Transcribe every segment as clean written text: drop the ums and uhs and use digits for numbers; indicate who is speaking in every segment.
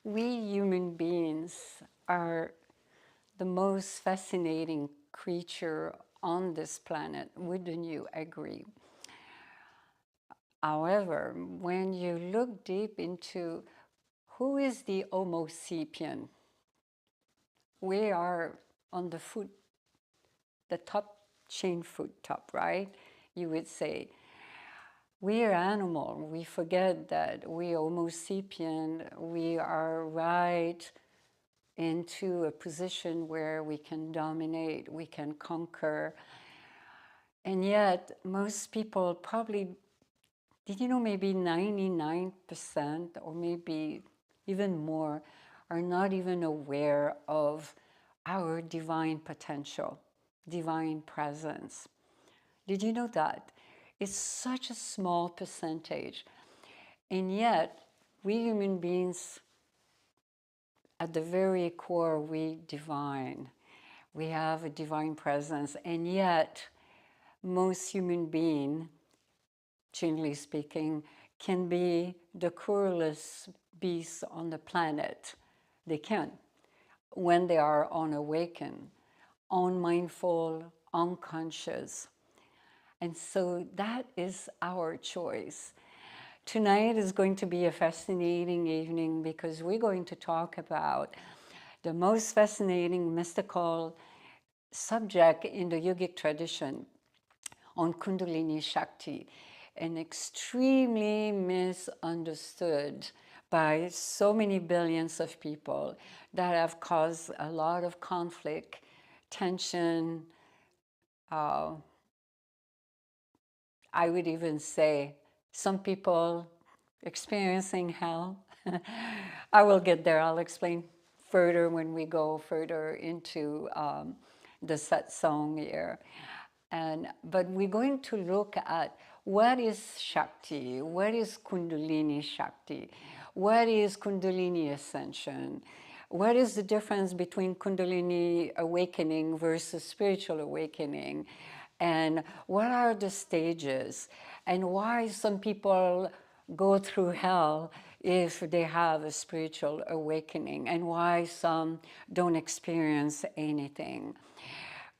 Speaker 1: We human beings are the most fascinating creature on this planet. Wouldn't you agree? However, when you look deep into who is the Homo sapien, we are on the top chain foot top, right? You would say, we are animal. We forget that we Homo sapien, we are right into a position where we can dominate, we can conquer. And yet, most people probably, did you know maybe 99% or maybe even more are not even aware of our divine potential, divine presence. Did you know that? It's such a small percentage. And yet, we human beings, at the very core, we divine. We have a divine presence. And yet, most human beings, generally speaking, can be the cruelest beasts on the planet. They can, when they are unawakened, unmindful, unconscious. And so that is our choice. Tonight is going to be a fascinating evening because we're going to talk about the most fascinating mystical subject in the yogic tradition on Kundalini Shakti, and extremely misunderstood by so many billions of people that have caused a lot of conflict, tension, I would even say some people experiencing hell. I will get there. I'll explain further when we go further into the satsang here. But we're going to look at what is Shakti, what is Kundalini Shakti, what is Kundalini Ascension, what is the difference between Kundalini awakening versus spiritual awakening, and what are the stages, and why some people go through hell if they have a spiritual awakening, and why some don't experience anything.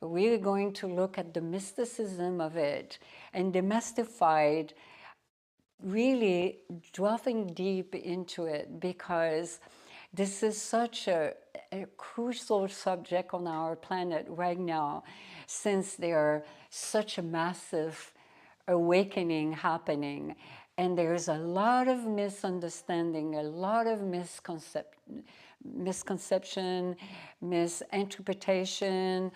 Speaker 1: We're going to look at the mysticism of it and demystify, really delving deep into it, because this is such a crucial subject on our planet right now, since there's such a massive awakening happening. And there's a lot of misunderstanding, a lot of misconception, misinterpretation,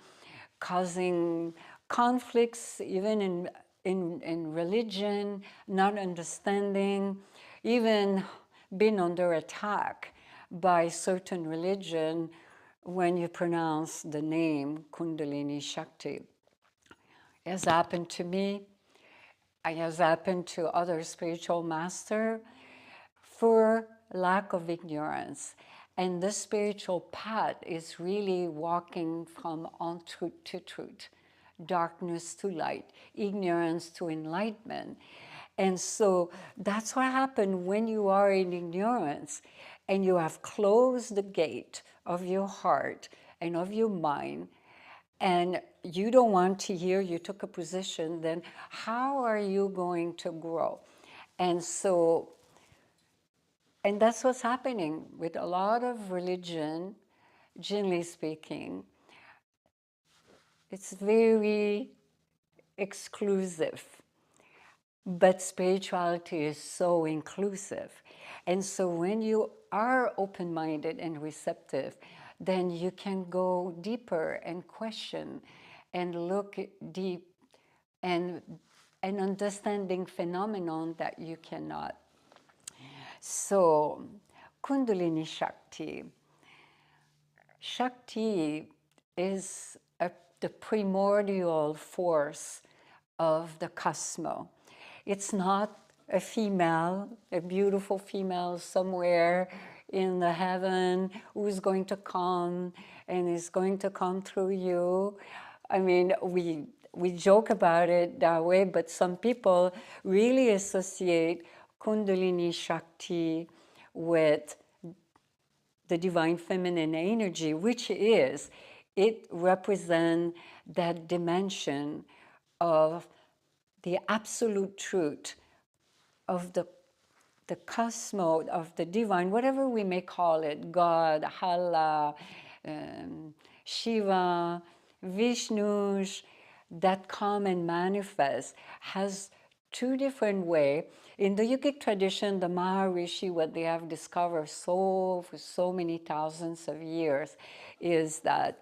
Speaker 1: causing conflicts even in religion, not understanding, even being under attack by certain religion when you pronounce the name Kundalini Shakti. It has happened to me. It has happened to other spiritual masters for lack of ignorance. And the spiritual path is really walking from untruth to truth, darkness to light, ignorance to enlightenment. And so that's what happened when you are in ignorance and you have closed the gate of your heart and of your mind, and you don't want to hear, you took a position, then how are you going to grow? And so, and that's what's happening with a lot of religion, generally speaking. It's very exclusive, but spirituality is so inclusive. And so when you are open-minded and receptive, then you can go deeper and question and look deep and understanding phenomenon that you cannot. So, Kundalini Shakti. Shakti is the primordial force of the cosmos. It's not a female, a beautiful female somewhere in the heaven who's going to come and is going to come through you. I mean, we joke about it that way, but some people really associate Kundalini Shakti with the divine feminine energy, which is, it represents that dimension of the absolute truth of the cosmos, of the divine, whatever we may call it, God, Allah, Shiva, Vishnu, that come and manifest, has two different ways. In the yogic tradition, the Maharishi, what they have discovered for so many thousands of years, is that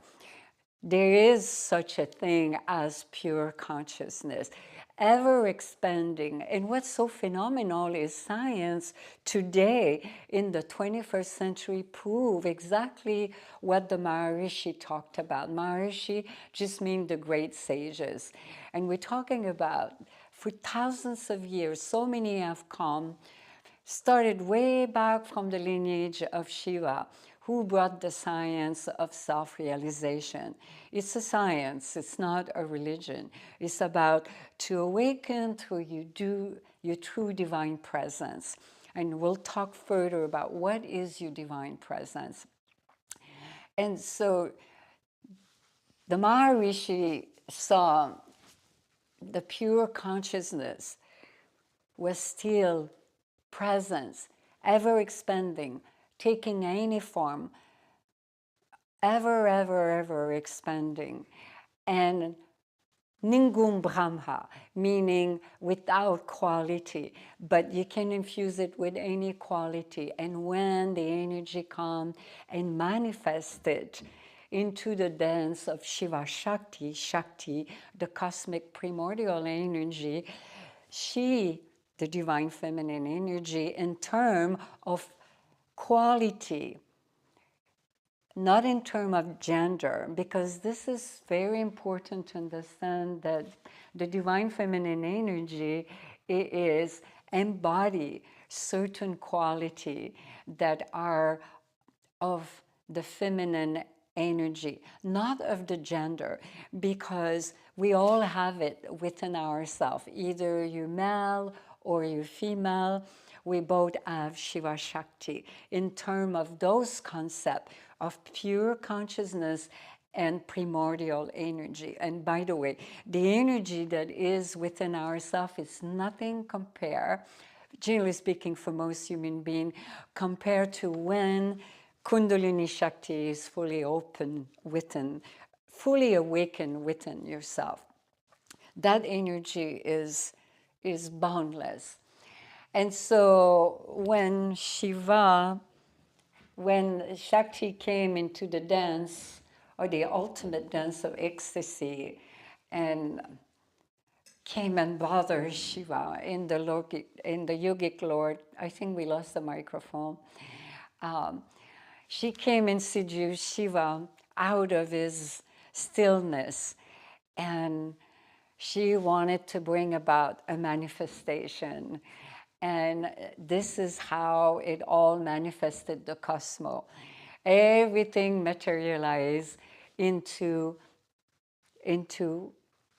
Speaker 1: there is such a thing as pure consciousness, ever expanding. And what's so phenomenal is science today in the 21st century prove exactly what the Maharishi talked about. Maharishi just means the great sages. And we're talking about, for thousands of years, so many have come, started way back from the lineage of Shiva, who brought the science of self-realization. It's a science, it's not a religion. It's about to awaken through your true divine presence. And we'll talk further about what is your divine presence. And so the Maharishi saw the pure consciousness was still presence, ever expanding, taking any form, ever expanding. And Ningum Brahma, meaning without quality, but you can infuse it with any quality. And when the energy comes and manifests it into the dance of Shiva Shakti, Shakti, the cosmic primordial energy, she, the divine feminine energy, in terms of quality, not in terms of gender, because this is very important to understand that the divine feminine energy is embody certain quality that are of the feminine energy, not of the gender, because we all have it within ourselves. Either you're male or you're female, we both have Shiva Shakti in terms of those concepts of pure consciousness and primordial energy. And by the way, the energy that is within ourselves is nothing compared, generally speaking, for most human beings, compared to when Kundalini Shakti is fully open within, fully awakened within yourself. That energy is boundless. And so when Shakti came into the dance, or the ultimate dance of ecstasy, and came and bothered Shiva in the yogic Lord, I think we lost the microphone. She came and seduced Shiva out of his stillness, and she wanted to bring about a manifestation. And this is how it all manifested the cosmos. Everything materialized into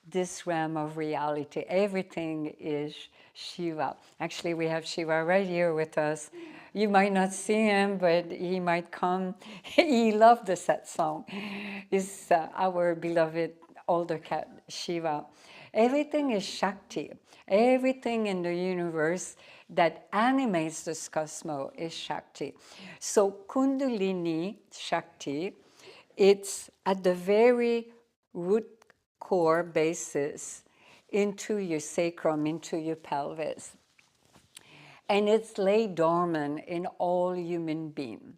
Speaker 1: this realm of reality. Everything is Shiva. Actually, we have Shiva right here with us. You might not see him, but he might come. He loved the satsang. He's our beloved older cat, Shiva. Everything is Shakti. Everything in the universe that animates this cosmos is Shakti. So Kundalini Shakti, it's at the very root core basis into your sacrum, into your pelvis. And it's laid dormant in all human beings.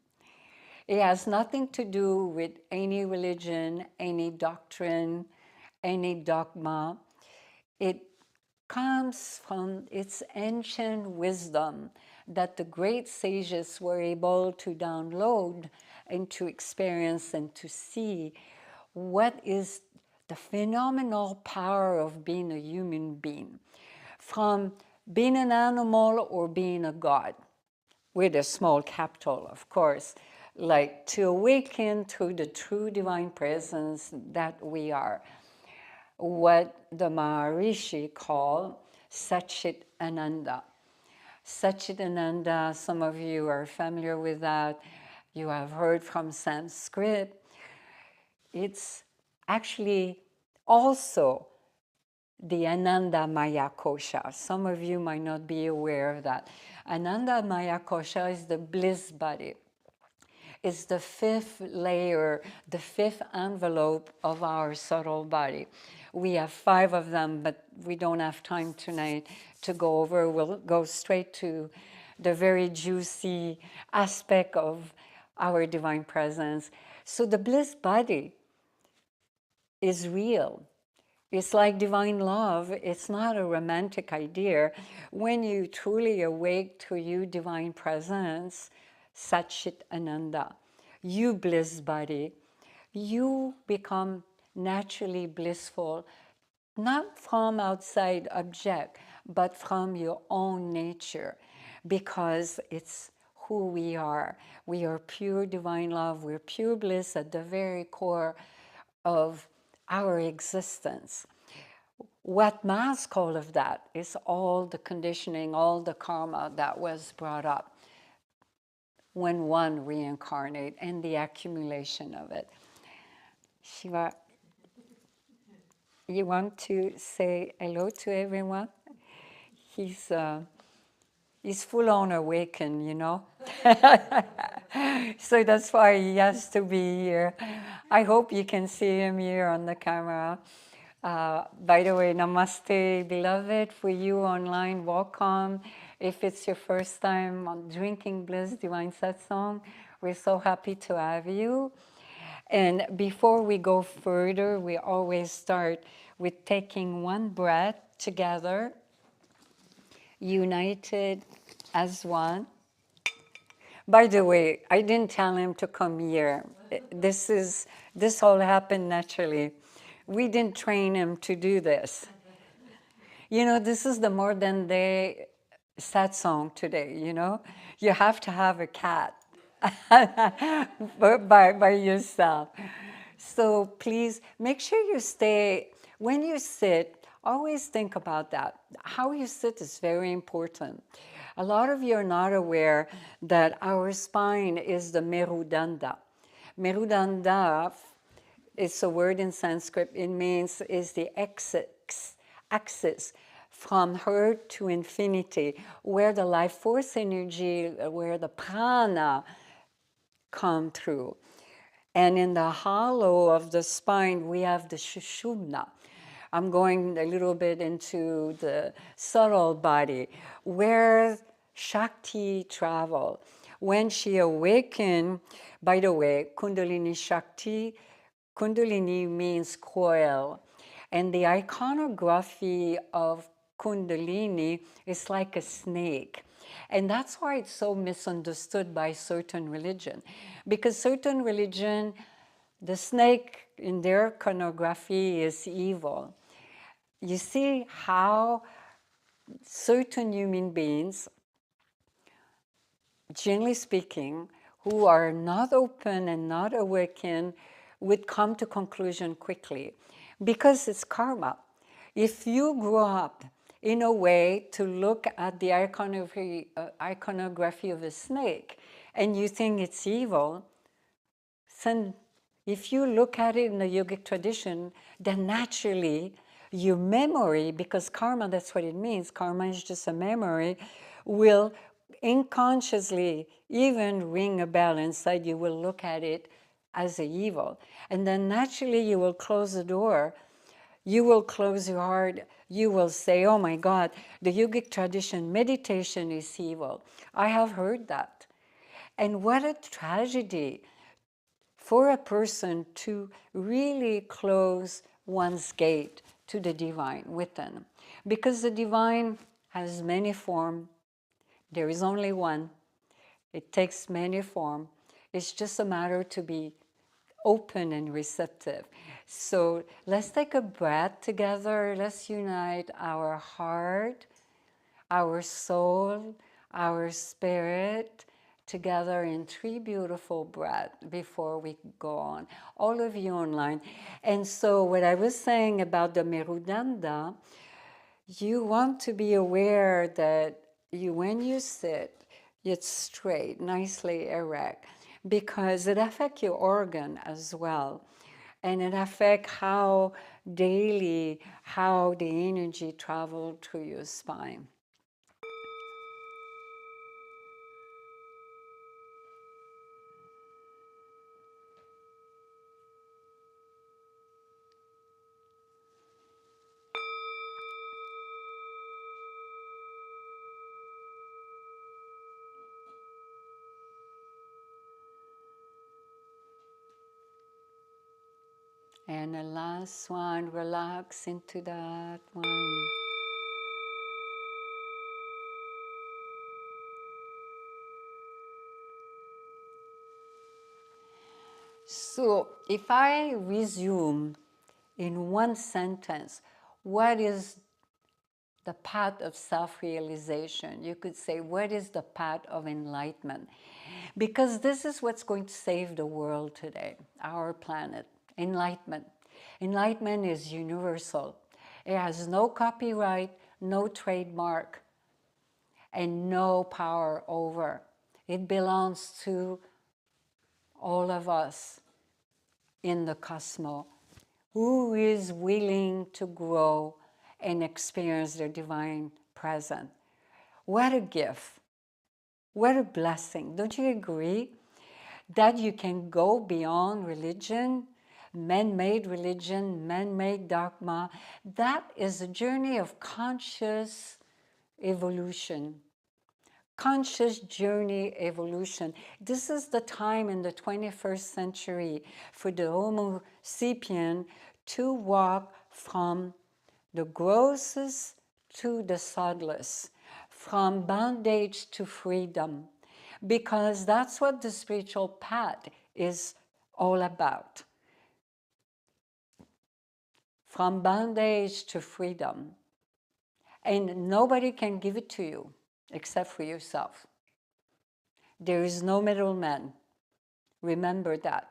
Speaker 1: It has nothing to do with any religion, any doctrine, any dogma. It comes from its ancient wisdom that the great sages were able to download and to experience and to see what is the phenomenal power of being a human being, from being an animal or being a god, with a small capital, of course, like to awaken to the true divine presence that we are. What the Maharishi call Satchit Ananda. Satchit Ananda, some of you are familiar with that. you have heard from Sanskrit, it's actually also the Ananda Maya Kosha. Some of you might not be aware of that. Ananda Maya Kosha is the bliss body. It's the fifth layer, the fifth envelope of our subtle body. We have 5 of them, but we don't have time tonight to go over. We'll go straight to the very juicy aspect of our divine presence. So the bliss body is real. It's like divine love. It's not a romantic idea. When you truly awake to your divine presence, Sat Chit Ananda, you bliss body, you become naturally blissful, not from outside object, but from your own nature, because it's who we are. We are pure divine love. We're pure bliss at the very core of our existence. What masks all of that is all the conditioning, all the karma that was brought up when one reincarnates and the accumulation of it. Shiva, you want to say hello to everyone? He's full on awakened, you know. So that's why he has to be here. I hope you can see him here on the camera. By the way, namaste, beloved. For you online, welcome. If it's your first time on Drinking Bliss Divine satsang, we're so happy to have you. And before we go further, we always start with taking one breath together, united as one. By the way, I didn't tell him to come here. This all happened naturally. We didn't train him to do this. You know, this is the modern day satsang today, you know. You have to have a cat by yourself. So please make sure you stay, when you sit, always think about that. How you sit is very important. A lot of you are not aware that our spine is the Merudanda. Merudanda, it's a word in Sanskrit. It means is the axis from earth to infinity, where the life force energy, where the prana come through. And in the hollow of the spine, we have the Shushumna. I'm going a little bit into the subtle body, where Shakti travel. When she awakened, by the way, Kundalini Shakti, Kundalini means coil. And the iconography of Kundalini is like a snake. And that's why it's so misunderstood by certain religion. Because certain religion, the snake in their iconography is evil. You see how certain human beings, generally speaking, who are not open and not awakened, would come to conclusion quickly. Because it's karma. If you grow up in a way to look at the iconography of a snake and you think it's evil, then if you look at it in the yogic tradition, then naturally your memory, because karma, that's what it means, karma is just a memory, will unconsciously even ring a bell inside. You will look at it as an evil. And then naturally you will close the door. You will close your heart. You will say, oh my God, the yogic tradition, meditation is evil. I have heard that. And what a tragedy for a person to really close one's gate to the divine within. Because the divine has many forms. There is only one. It takes many forms. It's just a matter to be open and receptive. So let's take a breath together. Let's unite our heart, our soul, our spirit together in 3 beautiful breaths before we go on. All of you online. And so what I was saying about the Merudanda, you want to be aware that when you sit, it's straight, nicely erect. because it affects your organ as well. And it affects how daily, how the energy travels to your spine. And the last one, relax into that one. So if I resume in one sentence, what is the path of self-realization? You could say, what is the path of enlightenment? Because this is what's going to save the world today, our planet. Enlightenment. Enlightenment is universal. It has no copyright, no trademark, and no power over. It belongs to all of us in the cosmos who is willing to grow and experience their divine presence. What a gift. What a blessing. Don't you agree that you can go beyond religion, man-made religion, man-made dogma? That is a journey of conscious evolution. Conscious journey evolution. This is the time in the 21st century for the Homo sapien to walk from the grossest to the subtlest, from bondage to freedom, because that's what the spiritual path is all about. From bondage to freedom. And nobody can give it to you except for yourself. There is no middleman. Remember that.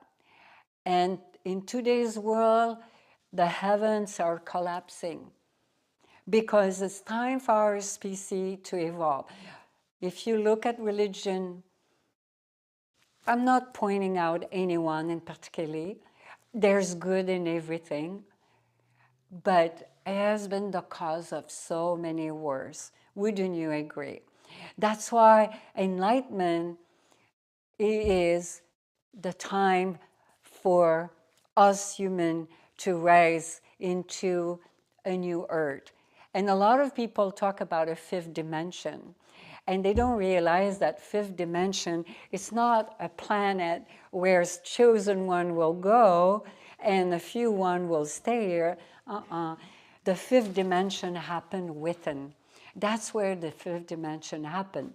Speaker 1: And in today's world, the heavens are collapsing because it's time for our species to evolve. If you look at religion, I'm not pointing out anyone in particular. There's good in everything, but it has been the cause of so many wars. Wouldn't you agree? That's why enlightenment is the time for us humans to rise into a new earth. And a lot of people talk about a fifth dimension. And they don't realize that fifth dimension is not a planet where chosen one will go and a few one will stay here. The fifth dimension happened within. That's where the fifth dimension happened,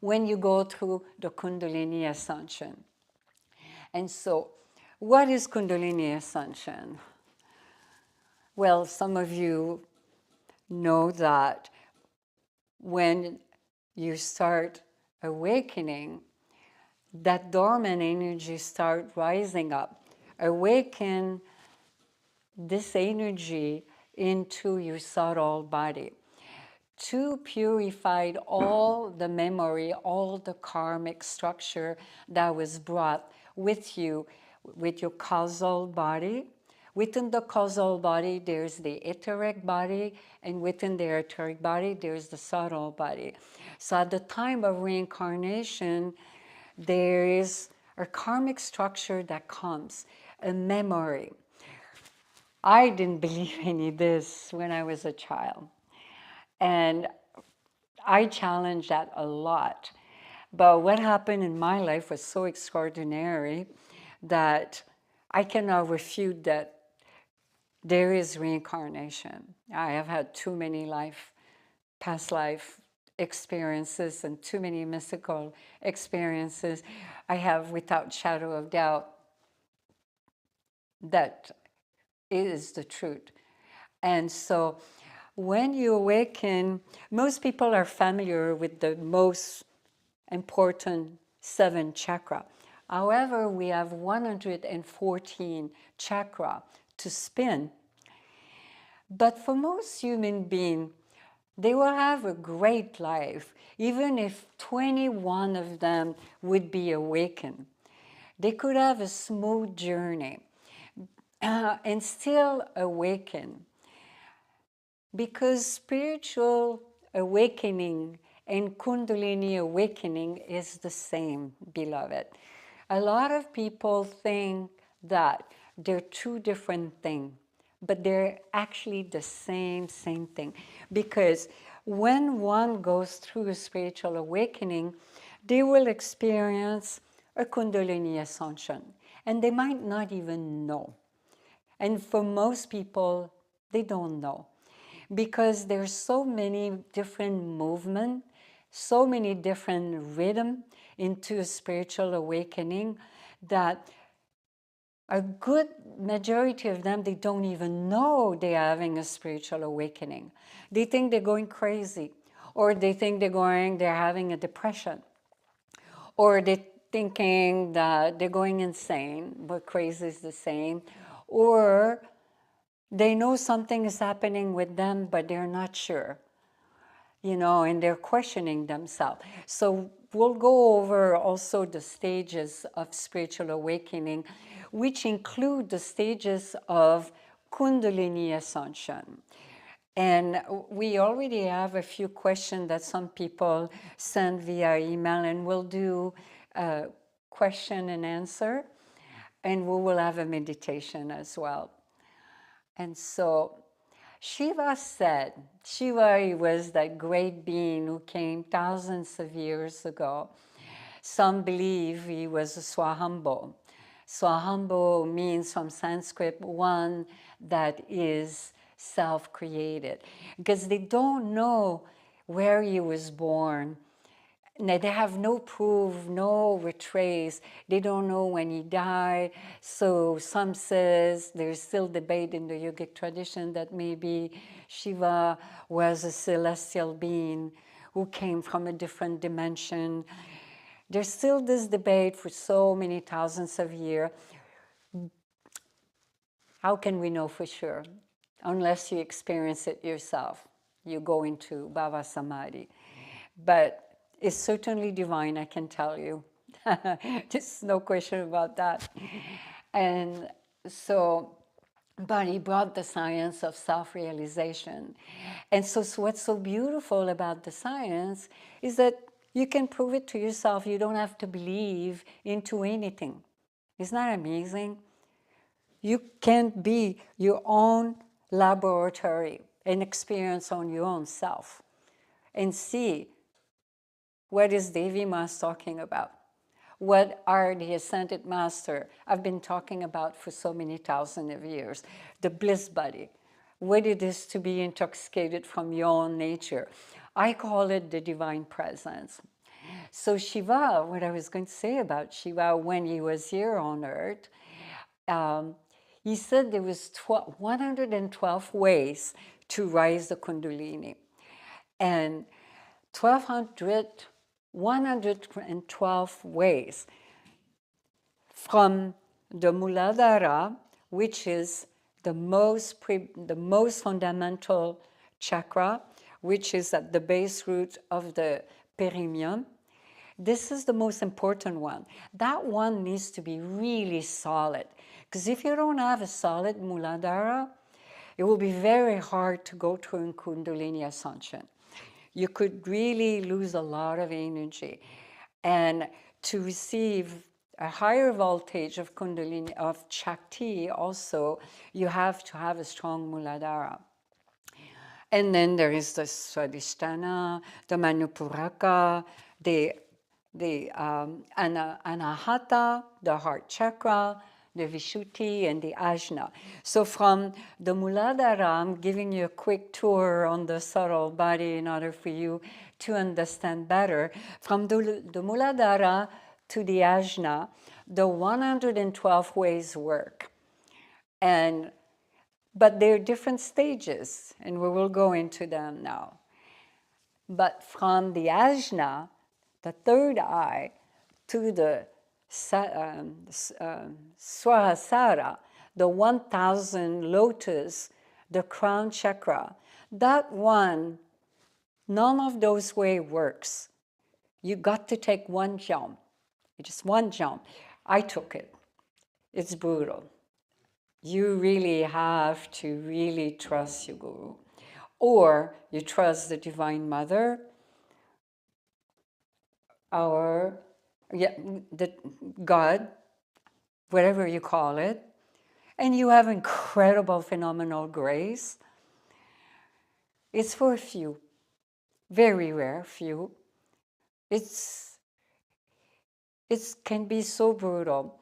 Speaker 1: when you go through the Kundalini ascension. And so, what is Kundalini ascension? Well, some of you know that when you start awakening, that dormant energy start rising up. Awaken this energy into your subtle body to purify all the memory, all the karmic structure that was brought with you, with your causal body. Within the causal body, there's the etheric body, and within the etheric body, there's the subtle body. So at the time of reincarnation, there is a karmic structure that comes, a memory. I didn't believe any of this when I was a child. And I challenged that a lot. But what happened in my life was so extraordinary that I cannot refute that there is reincarnation. I have had too many past life experiences and too many mystical experiences. I have, without shadow of doubt, that is the truth. And so when you awaken, most people are familiar with the most important 7 chakra. However, we have 114 chakra to spin. But for most human beings, they will have a great life, even if 21 of them would be awakened. They could have a smooth journey and still awaken. Because spiritual awakening and Kundalini awakening is the same, beloved. A lot of people think that they're two different things, but they're actually the same thing. Because when one goes through a spiritual awakening, they will experience a Kundalini ascension, and they might not even know. And for most people, they don't know, because there's so many different movements, so many different rhythm into a spiritual awakening that a good majority of them, they don't even know they're having a spiritual awakening. They think they're going crazy, or they think they're having a depression, or they're thinking that they're going insane, but crazy is the same, or they know something is happening with them, but they're not sure, and they're questioning themselves. So we'll go over also the stages of spiritual awakening, which include the stages of Kundalini ascension. And we already have a few questions that some people send via email, and we'll do a question and answer, and we will have a meditation as well. And so Shiva said, Shiva was that great being who came thousands of years ago. Some believe he was a Swayambhu. Swayambhu means from Sanskrit one that is self-created, because they don't know where he was born. They have no proof, no retrace. They don't know when he died. So some says there's still debate in the yogic tradition that maybe Shiva was a celestial being who came from a different dimension. There's still this debate for so many thousands of years. How can we know for sure? Unless you experience it yourself. You go into Bhava Samadhi. But it's certainly divine, I can tell you. There's no question about that. And so, but he brought the science of self-realization. And so what's so beautiful about the science is that you can prove it to yourself. You don't have to believe into anything. Isn't that amazing? You can be your own laboratory and experience on your own self and see what is Devi Ma talking about. What are the Ascended Master I've been talking about for so many thousands of years? The bliss body, what it is to be intoxicated from your own nature. I call it the divine presence. So Shiva, what I was going to say about Shiva when he was here on earth, he said there was 112 ways to rise the Kundalini. And 112 ways from the Muladhara, which is the most fundamental chakra, which is at the base root of the perineum. This is the most important one. That one needs to be really solid, because if you don't have a solid Muladhara, it will be very hard to go through Kundalini ascension. You could really lose a lot of energy. And to receive a higher voltage of Kundalini, of Shakti also, you have to have a strong Muladhara. And then there is the Swadhisthana, the Manipuraka, the Anahata, the heart chakra, the Vishuddhi, and the Ajna. So from the Muladhara, I'm giving you a quick tour on the subtle body in order for you to understand better. From the Muladhara to the Ajna, the 112 ways work. But they're different stages, and we will go into them now. But from the Ajna, the third eye, to the Swahasara, the 1,000 lotus, the crown chakra, that one, none of those way works. You got to take one jump, just one jump. I took it. It's brutal. You really have to really trust your guru. Or you trust the Divine Mother, or the God, whatever you call it, and you have incredible, phenomenal grace. It's for a few, very rare few. It can be so brutal.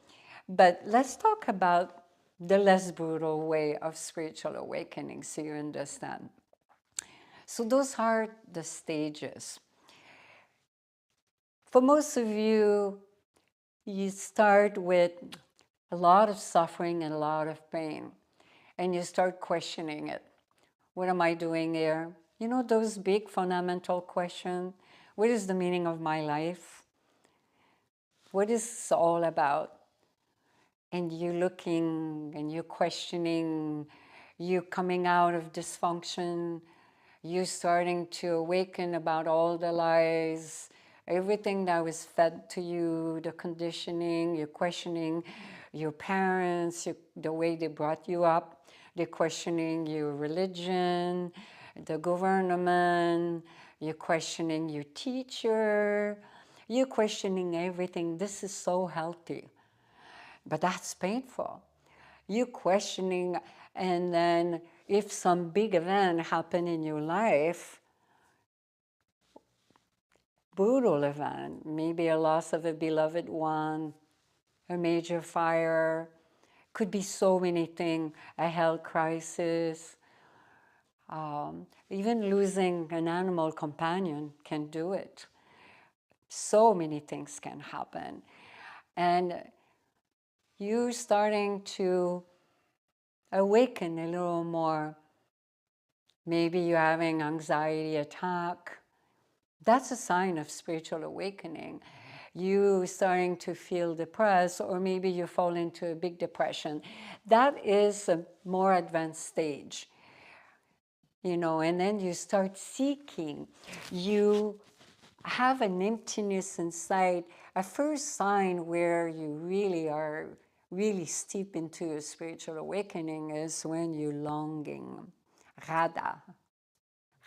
Speaker 1: But let's talk about the less brutal way of spiritual awakening so you understand. So those are the stages. For most of you, you start with a lot of suffering and a lot of pain, and you start questioning it. What am I doing here? You know, those big fundamental questions. What is the meaning of my life? What is this all about? And you're looking and you're questioning, you're coming out of dysfunction, you're starting to awaken about all the lies, everything that was fed to you, the conditioning, you're questioning your parents, the way they brought you up, they're questioning your religion, the government, you're questioning your teacher, you're questioning everything. This is so healthy, but that's painful. You're questioning, and then if some big event happened in your life, brutal event, maybe a loss of a beloved one, a major fire, could be so many things, a health crisis, even losing an animal companion can do it. So many things can happen. And you're starting to awaken a little more. Maybe you're having anxiety attack. That's a sign of spiritual awakening. You starting to feel depressed, or maybe you fall into a big depression. That is a more advanced stage, you know, and then you start seeking. You have an emptiness inside. A first sign where you really are really steep into a spiritual awakening is when you're longing. Radha.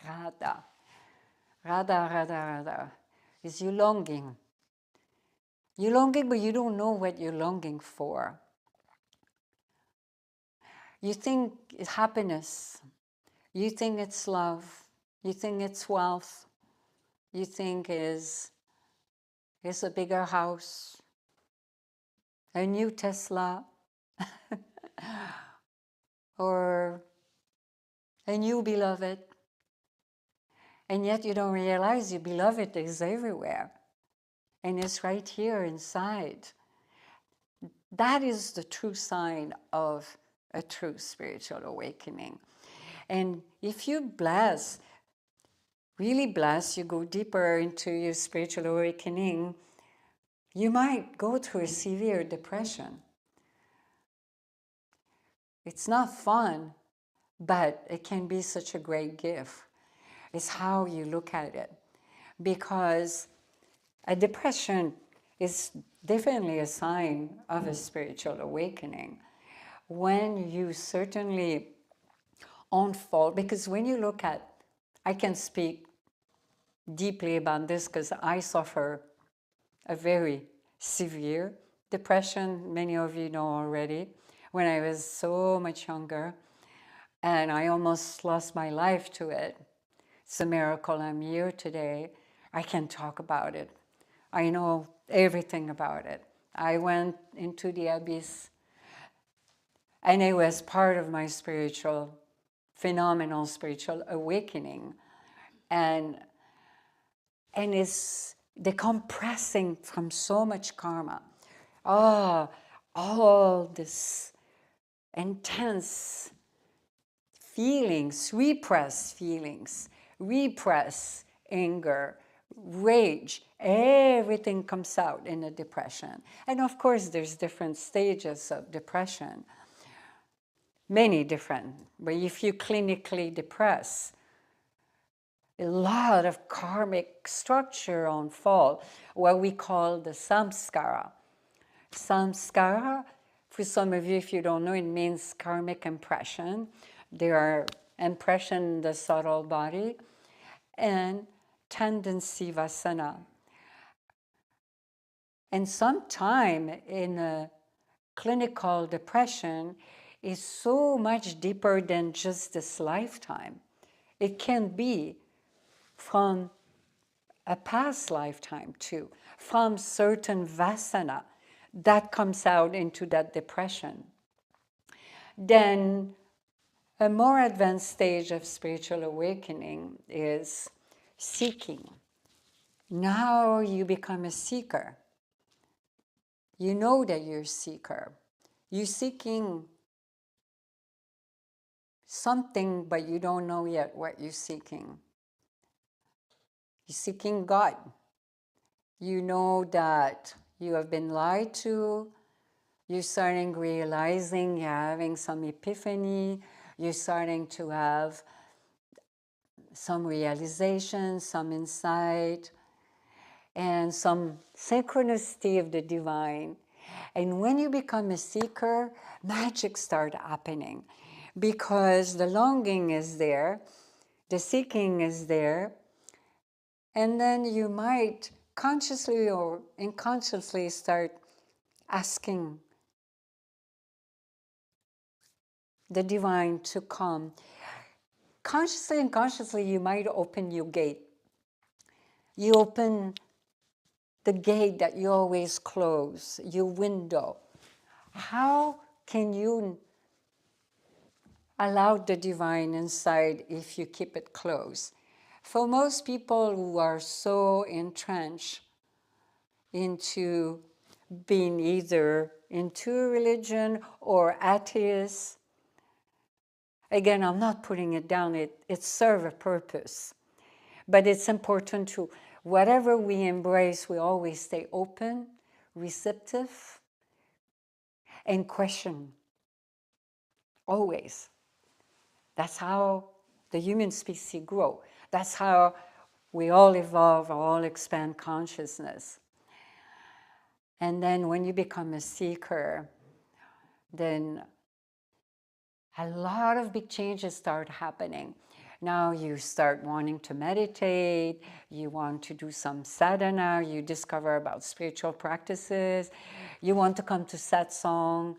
Speaker 1: Radha. Radha, Radha, Radha. Is you longing. You're longing, but you don't know what you're longing for. You think it's happiness. You think it's love. You think it's wealth. You think it's a bigger house, a new Tesla, or a new beloved. And yet you don't realize your beloved is everywhere. And it's right here inside. That is the true sign of a true spiritual awakening. And if you bless, really bless, you go deeper into your spiritual awakening, you might go through a severe depression. It's not fun, but it can be such a great gift. It's how you look at it. Because a depression is definitely a sign of a spiritual awakening. When you certainly unfold, because when you look at, I can speak deeply about this because I suffer a very severe depression, many of you know already, when I was so much younger, and I almost lost my life to it. It's a miracle I'm here today. I can talk about it. I know everything about it. I went into the abyss, and it was part of my phenomenal spiritual awakening. And it's decompressing from so much karma. All this intense feelings, repressed anger, rage, everything comes out in a depression. And of course, there's different stages of depression, many different. But if you clinically depress, a lot of karmic structure unfold, what we call the samskara. Samskara, for some of you, if you don't know, it means karmic impression. There are impression in the subtle body. And tendency vasana. And sometime in a clinical depression is so much deeper than just this lifetime. It can be from a past lifetime too, from certain vasana that comes out into that depression. Then a more advanced stage of spiritual awakening is seeking. Now you become a seeker. You know that you're a seeker. You're seeking something, but you don't know yet what you're seeking. You're seeking God. You know that you have been lied to. You're starting realizing, you're having some epiphany. You're starting to have some realization, some insight, and some synchronicity of the divine. And when you become a seeker, magic starts happening because the longing is there, the seeking is there, and then you might consciously or unconsciously start asking the divine to come. Consciously and consciously, you might open your gate. You open the gate that you always close, your window. How can you allow the divine inside if you keep it closed? For most people who are so entrenched into being either into a religion or atheists, again, I'm not putting it down, it serves a purpose. But it's important to, whatever we embrace, we always stay open, receptive, and question. Always. That's how the human species grow. That's how we all evolve, all expand consciousness. And then when you become a seeker, then a lot of big changes start happening. Now you start wanting to meditate, you want to do some sadhana, you discover about spiritual practices, you want to come to satsang,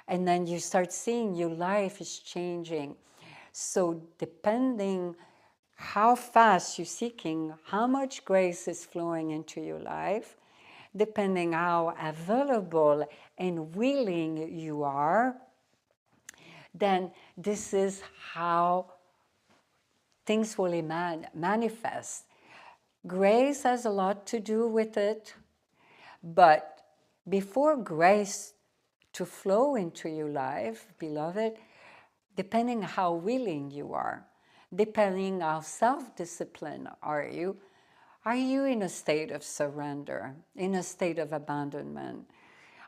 Speaker 1: and then you start seeing your life is changing. So depending how fast you're seeking, how much grace is flowing into your life, depending how available and willing you are, then this is how things will manifest. Grace has a lot to do with it, but before grace to flow into your life, beloved, depending how willing you are, depending how self-disciplined are you in a state of surrender, in a state of abandonment?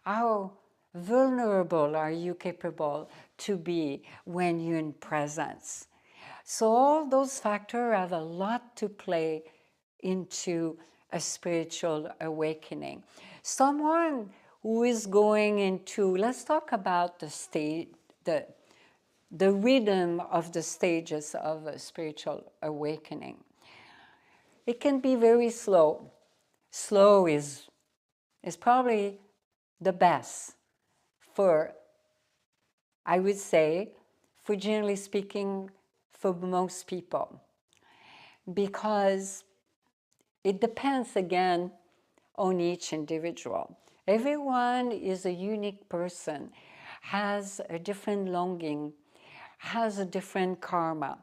Speaker 1: How vulnerable are you capable to be when you're in presence? So all those factors have a lot to play into a spiritual awakening. Someone who is going into, let's talk about the rhythm of the stages of a spiritual awakening. It can be very slow. Slow is probably the best for, I would say, for generally speaking, for most people. Because it depends, again, on each individual. Everyone is a unique person, has a different longing, has a different karma.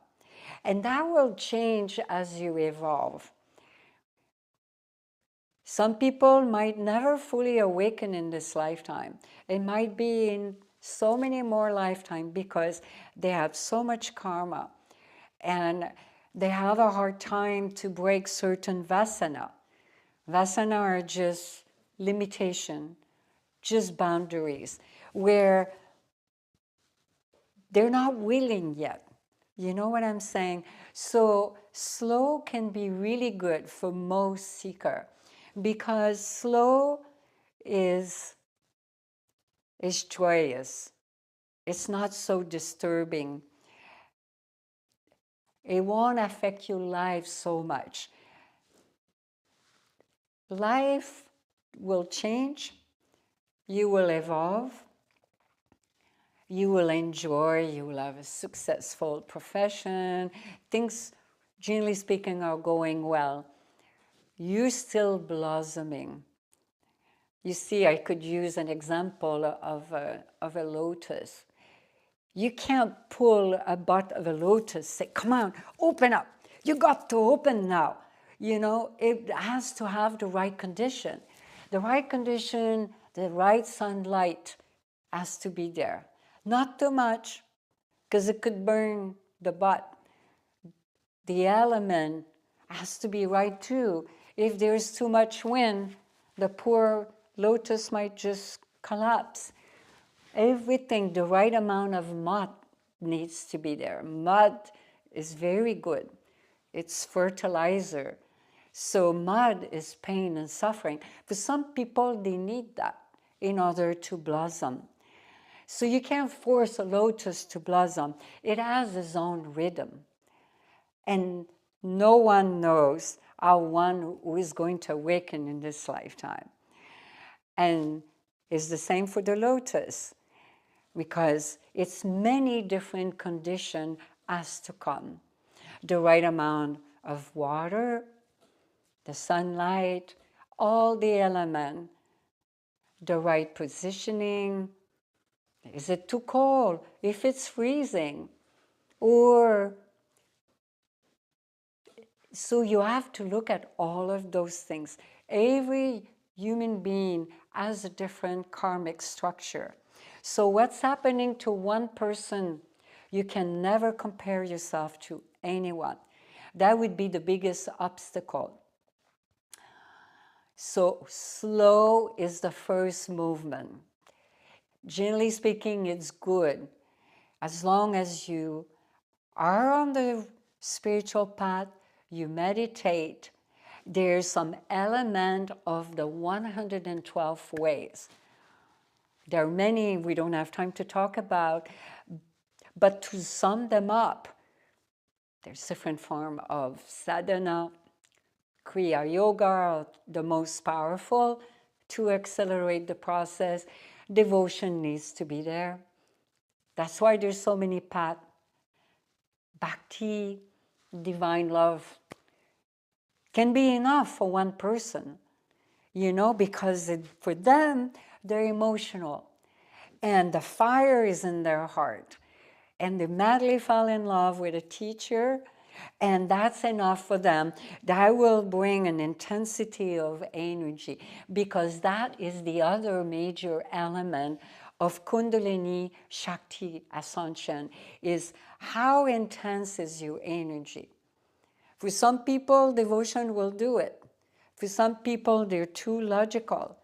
Speaker 1: And that will change as you evolve. Some people might never fully awaken in this lifetime. It might be in so many more lifetimes because they have so much karma and they have a hard time to break certain vasana. Vasana are just limitation, just boundaries, where they're not willing yet. You know what I'm saying? So slow can be really good for most seeker because slow is is joyous. It's not so disturbing. It won't affect your life so much. Life will change. You will evolve. You will enjoy. You will have a successful profession. Things, generally speaking, are going well. You're still blossoming. You see, I could use an example of a lotus. You can't pull a bud of a lotus, say, come on, open up. You got to open now. You know, it has to have the right condition. The right condition, the right sunlight has to be there. Not too much, because it could burn the bud. The element has to be right too. If there's too much wind, the poor lotus might just collapse. Everything, the right amount of mud needs to be there. Mud is very good. It's fertilizer. So mud is pain and suffering. For some people, they need that in order to blossom. So you can't force a lotus to blossom. It has its own rhythm. And no one knows how one who is going to awaken in this lifetime. And it's the same for the lotus, because it's many different conditions has to come. The right amount of water, the sunlight, all the elements, the right positioning. Is it too cold? If it's freezing, or so you have to look at all of those things. Every human being has a different karmic structure. So what's happening to one person, you can never compare yourself to anyone. That would be the biggest obstacle. So slow is the first movement. Generally speaking, it's good. As long as you are on the spiritual path, you meditate, there's some element of the 112 ways. There are many we don't have time to talk about, but to sum them up, there's different form of sadhana. Kriya yoga are the most powerful to accelerate the process. Devotion needs to be there. That's why there's so many paths. Bhakti, divine love, can be enough for one person, you know, because for them, they're emotional. And the fire is in their heart. And they madly fall in love with a teacher, and that's enough for them. That will bring an intensity of energy, because that is the other major element of Kundalini Shakti ascension, is how intense is your energy. For some people, devotion will do it. For some people, they're too logical.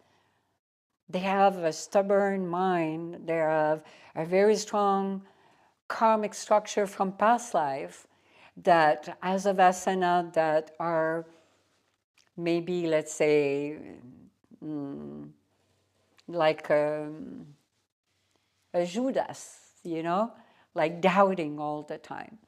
Speaker 1: They have a stubborn mind. They have a very strong karmic structure from past life that as a vasana that are maybe, let's say, like a Judas, you know, like doubting all the time.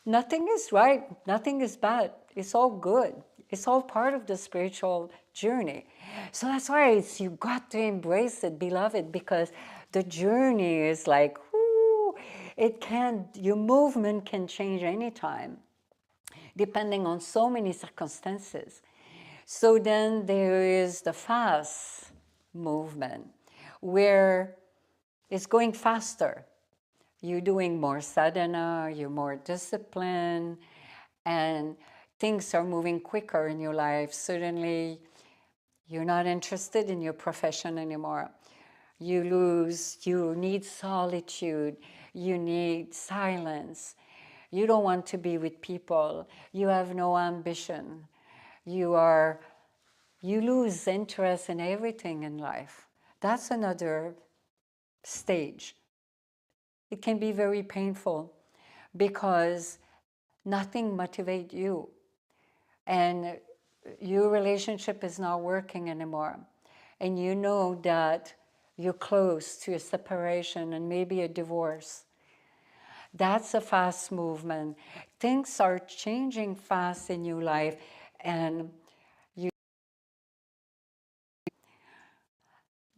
Speaker 1: Nothing is right, nothing is bad. It's all good. It's all part of the spiritual journey. So that's why you got to embrace it, beloved, because the journey is like, whoo, your movement can change anytime, depending on so many circumstances. So then there is the fast movement, where it's going faster. You're doing more sadhana, you're more disciplined, and things are moving quicker in your life. Suddenly, you're not interested in your profession anymore. You need solitude, you need silence. You don't want to be with people. You have no ambition. You lose interest in everything in life. That's another stage. It can be very painful because nothing motivates you, and your relationship is not working anymore, and you know that you're close to a separation and maybe a divorce. That's a fast movement. Things are changing fast in your life, and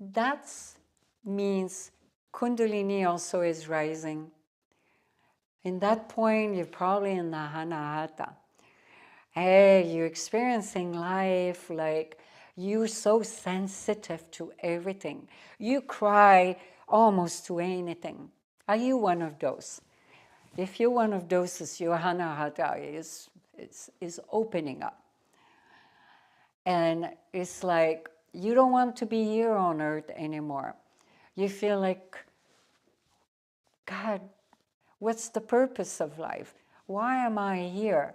Speaker 1: that means Kundalini also is rising. In that point, you're probably in the Anahata. Hey, you're experiencing life like you're so sensitive to everything. You cry almost to anything. Are you one of those? If you're one of those, your Anahata is opening up. And it's like you don't want to be here on earth anymore. You feel like, God, what's the purpose of life? Why am I here?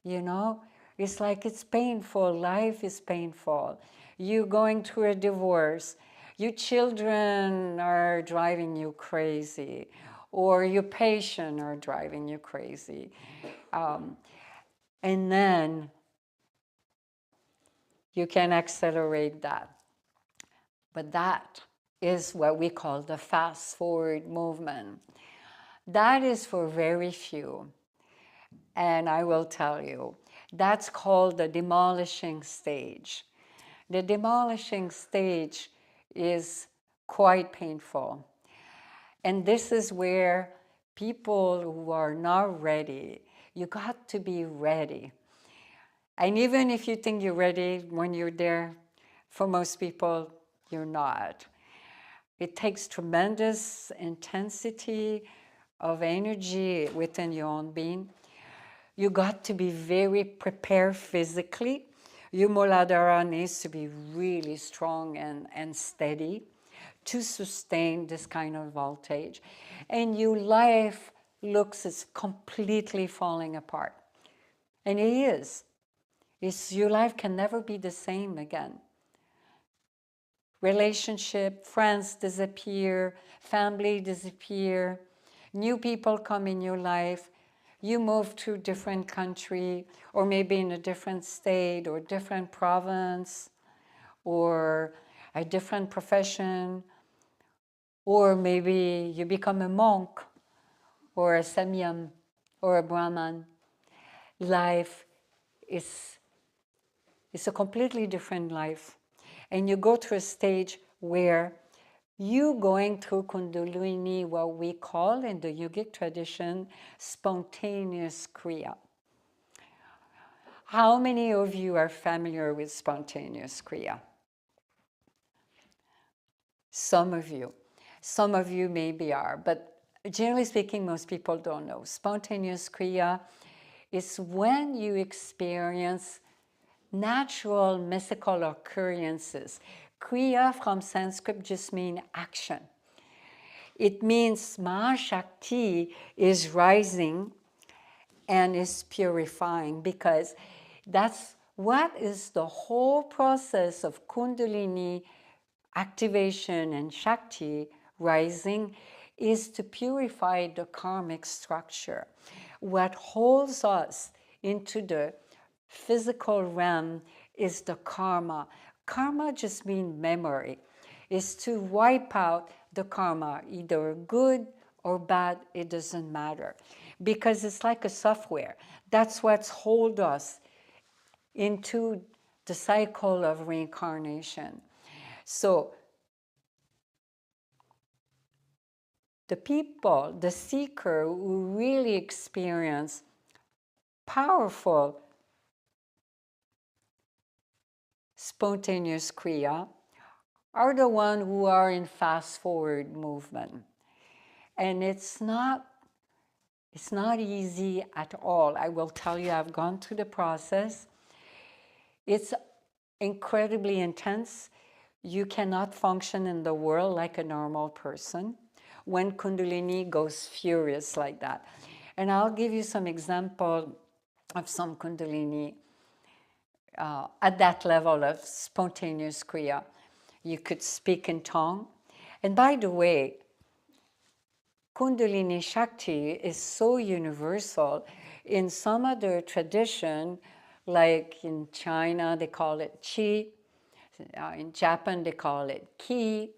Speaker 1: You know, it's like it's painful. Life is painful. You're going through a divorce. Your children are driving you crazy, or your patient are driving you crazy. And then you can accelerate that. But that is what we call the fast forward movement. That is for very few. And I will tell you, that's called the demolishing stage. The demolishing stage is quite painful. And this is where people who are not ready, you got to be ready. And even if you think you're ready when you're there, for most people, you're not. It takes tremendous intensity of energy within your own being. You got to be very prepared physically. Your Muladhara needs to be really strong and steady to sustain this kind of voltage. And your life looks as completely falling apart. And it is. Your life can never be the same again. Relationship, friends disappear, family disappear, new people come in your life, you move to a different country, or maybe in a different state, or different province, or a different profession, or maybe you become a monk, or a samyam, or a brahman. Life is a completely different life. And you go through a stage where you going through Kundalini, what we call in the yogic tradition, spontaneous Kriya. How many of you are familiar with spontaneous Kriya? Some of you. Some of you maybe are, but generally speaking, most people don't know. Spontaneous Kriya is when you experience natural mystical occurrences. Kriya from Sanskrit just means action. It means Maha Shakti is rising and is purifying, because that's what is the whole process of Kundalini activation and Shakti rising, is to purify the karmic structure. What holds us into the physical realm is the karma. Karma just means memory. Is to wipe out the karma, either good or bad, it doesn't matter. Because it's like a software. That's what's hold us into the cycle of reincarnation. So the people, the seeker who really experience powerful spontaneous Kriya are the ones who are in fast forward movement. And it's not easy at all. I will tell you, I've gone through the process. It's incredibly intense. You cannot function in the world like a normal person when Kundalini goes furious like that. And I'll give you some example of some Kundalini at that level of spontaneous Kriya. You could speak in tongue. And by the way, Kundalini Shakti is so universal. In some other tradition, like in China, they call it Qi. In Japan, they call it Ki.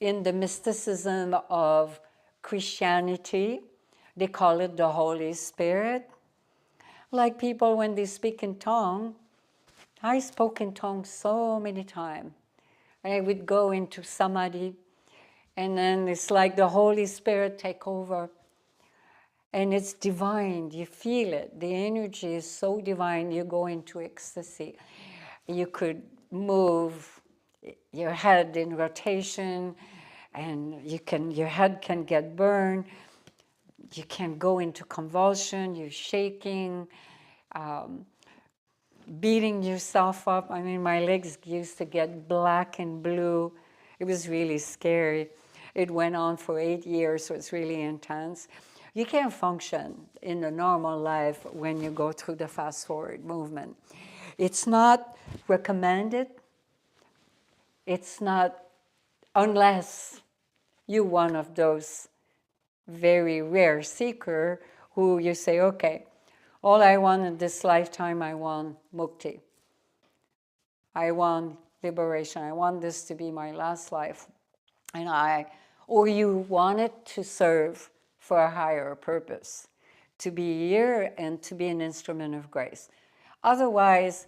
Speaker 1: in the mysticism of Christianity, they call it the Holy Spirit. Like people, when they speak in tongue, I spoke in tongues so many times. I would go into samadhi, and then it's like the Holy Spirit take over. And it's divine, you feel it. The energy is so divine, you go into ecstasy. You could move your head in rotation, and your head can get burned. You can go into convulsion, you're shaking, beating yourself up. I mean, my legs used to get black and blue. It was really scary. It went on for 8 years, so it's really intense. You can't function in a normal life when you go through the fast-forward movement. It's not recommended. It's not, unless you're one of those very rare seeker who you say, okay, all I want in this lifetime, I want mukti. I want liberation. I want this to be my last life. Or you want it to serve for a higher purpose, to be here and to be an instrument of grace. Otherwise,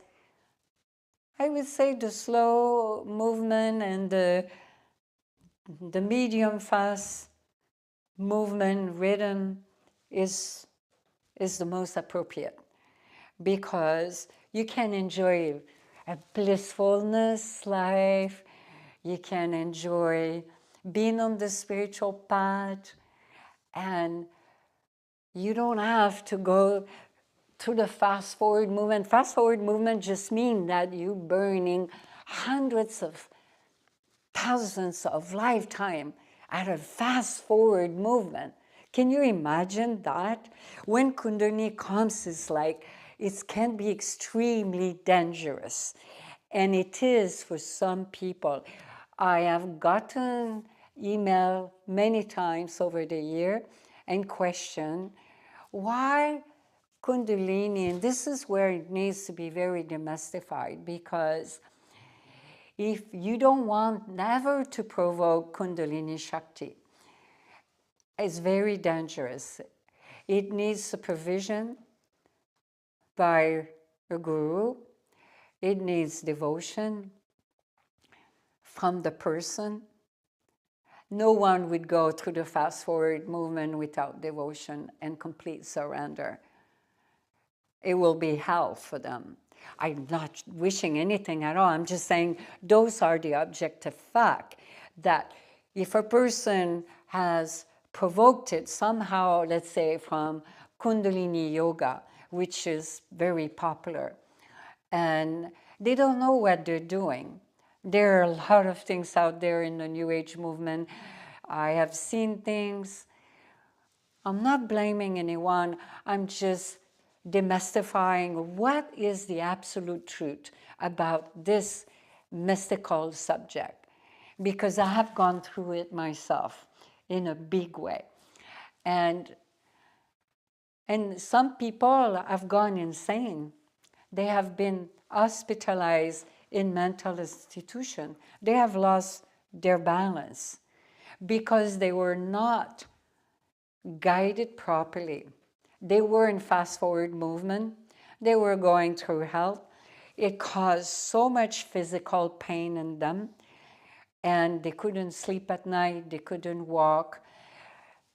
Speaker 1: I would say the slow movement and the medium fast movement rhythm is the most appropriate, because you can enjoy a blissfulness life, you can enjoy being on the spiritual path, and you don't have to go through the fast-forward movement. Fast-forward movement just means that you're burning hundreds of thousands of lifetime at a fast-forward movement. Can you imagine that? When Kundalini comes, it's like, it can be extremely dangerous. And it is for some people. I have gotten email many times over the year and question, why Kundalini? And this is where it needs to be very demystified, because if you don't want never to provoke Kundalini Shakti, it's very dangerous. It needs supervision by a guru. It needs devotion from the person. No one would go through the fast-forward movement without devotion and complete surrender. It will be hell for them. I'm not wishing anything at all. I'm just saying those are the objective facts, that if a person has provoked it somehow, let's say from Kundalini Yoga, which is very popular, and they don't know what they're doing. There are a lot of things out there in the New Age movement. I have seen things. I'm not blaming anyone. I'm just demystifying what is the absolute truth about this mystical subject, because I have gone through it myself in a big way. And some people have gone insane. They have been hospitalized in mental institution. They have lost their balance because they were not guided properly. They were in fast-forward movement. They were going through health. It caused so much physical pain in them, and they couldn't sleep at night. They couldn't walk.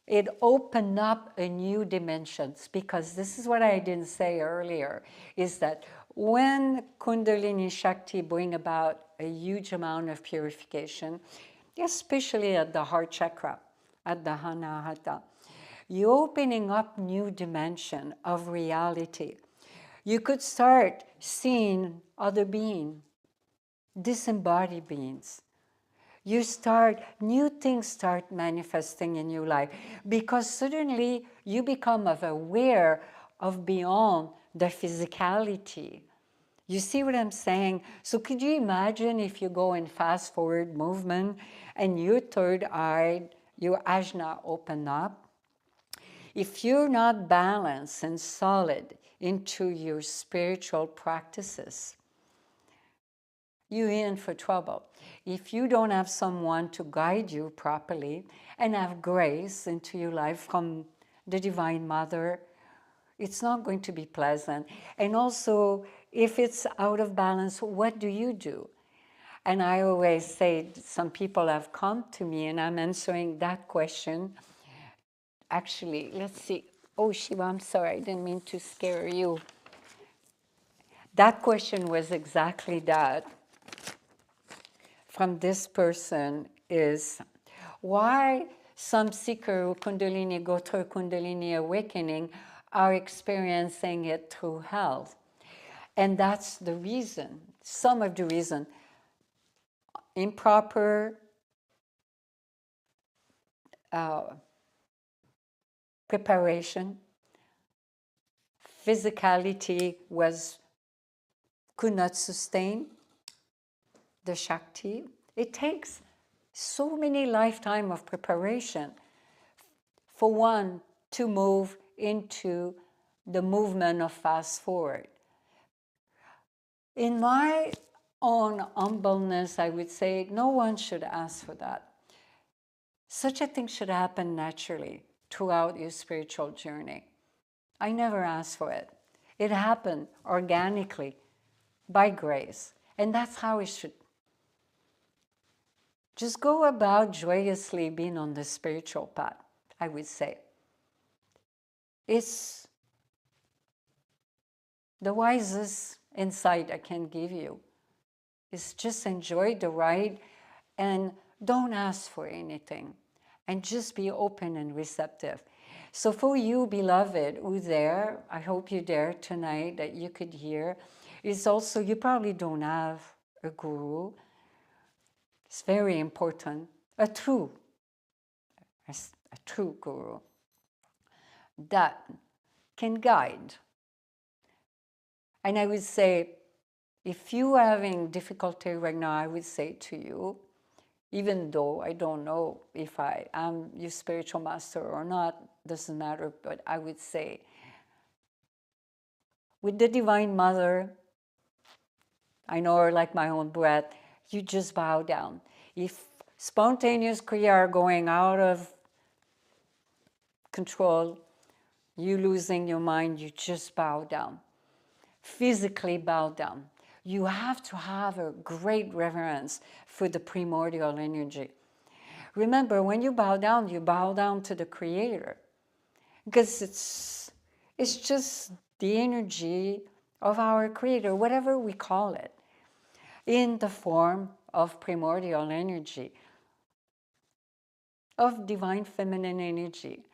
Speaker 1: It opened up a new dimensions, because this is what I didn't say earlier, is that when Kundalini Shakti bring about a huge amount of purification, especially at the heart chakra, at the Anahata, you're opening up new dimension of reality. You could start seeing other beings, disembodied beings. New things start manifesting in your life, because suddenly you become aware of beyond the physicality. You see what I'm saying? So could you imagine if you go in fast-forward movement and your third eye, your ajna open up? If you're not balanced and solid into your spiritual practices, you're in for trouble. if you don't have someone to guide you properly and have grace into your life from the Divine Mother, it's not going to be pleasant. And also, if it's out of balance, what do you do? And I always say, some people have come to me and I'm answering that question. Actually, let's see. Oh, Shiva, I'm sorry, I didn't mean to scare you. That question was exactly that from this person is why some seeker who Kundalini go through Kundalini awakening are experiencing it through health. And that's the reason, some of the reason. Improper preparation, physicality could not sustain the Shakti. It takes so many lifetime of preparation for one to move into the movement of fast forward. In my own humbleness, I would say no one should ask for that. Such a thing should happen naturally throughout your spiritual journey. I never asked for it. It happened organically by grace. And that's how it should. Just go about joyously being on the spiritual path, I would say. It's the wisest insight I can give you. Is just enjoy the ride and don't ask for anything. And just be open and receptive. So for you, beloved, who's there, I hope you're there tonight, that you could hear, is also, you probably don't have a guru. It's very important. A true guru that can guide. And I would say, if you're having difficulty right now, I would say to you, even though I don't know if I am your spiritual master or not, doesn't matter, but I would say, with the Divine Mother, I know her like my own breath, you just bow down. If spontaneous Kriya are going out of control, you losing your mind, you just bow down. Physically bow down. You have to have a great reverence for the primordial energy. Remember, when you bow down to the Creator, because it's just the energy of our Creator, whatever we call it, in the form of primordial energy, of divine feminine energy.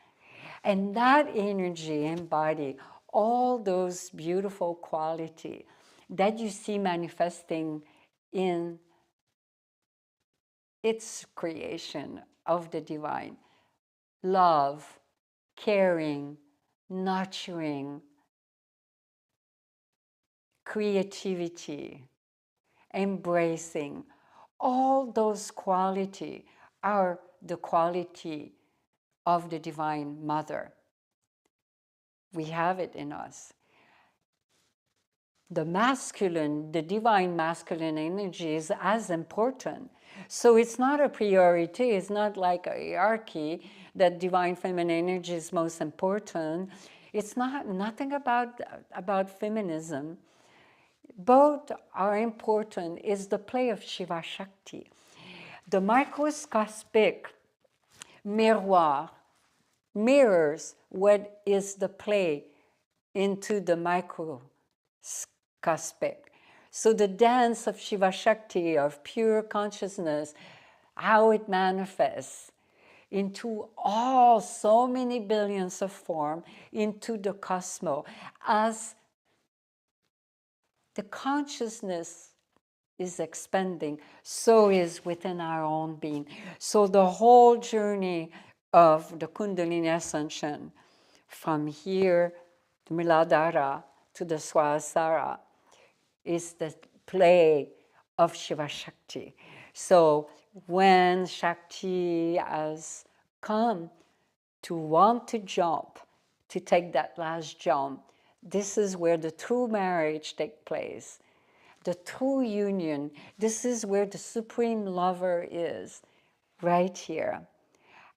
Speaker 1: And that energy embodies all those beautiful qualities that you see manifesting in its creation of the divine. Love, caring, nurturing, creativity, embracing. All those qualities are the quality of the Divine Mother. We have it in us. The masculine, the divine masculine energy is as important. So it's not a priority, it's not like a hierarchy that divine feminine energy is most important. It's nothing about feminism. Both are important. Is the play of Shiva Shakti. The microscopic miroir mirrors what is the play into the microscopic. So the dance of Shiva Shakti, of pure consciousness, how it manifests into all so many billions of forms into the cosmos as the consciousness is expanding, so is within our own being. So the whole journey of the Kundalini ascension, from here to Muladhara to the Swasara, is the play of Shiva Shakti. So when Shakti has come to want to jump, to take that last jump, this is where the true marriage takes place. the true union. This is where the supreme lover is, right here.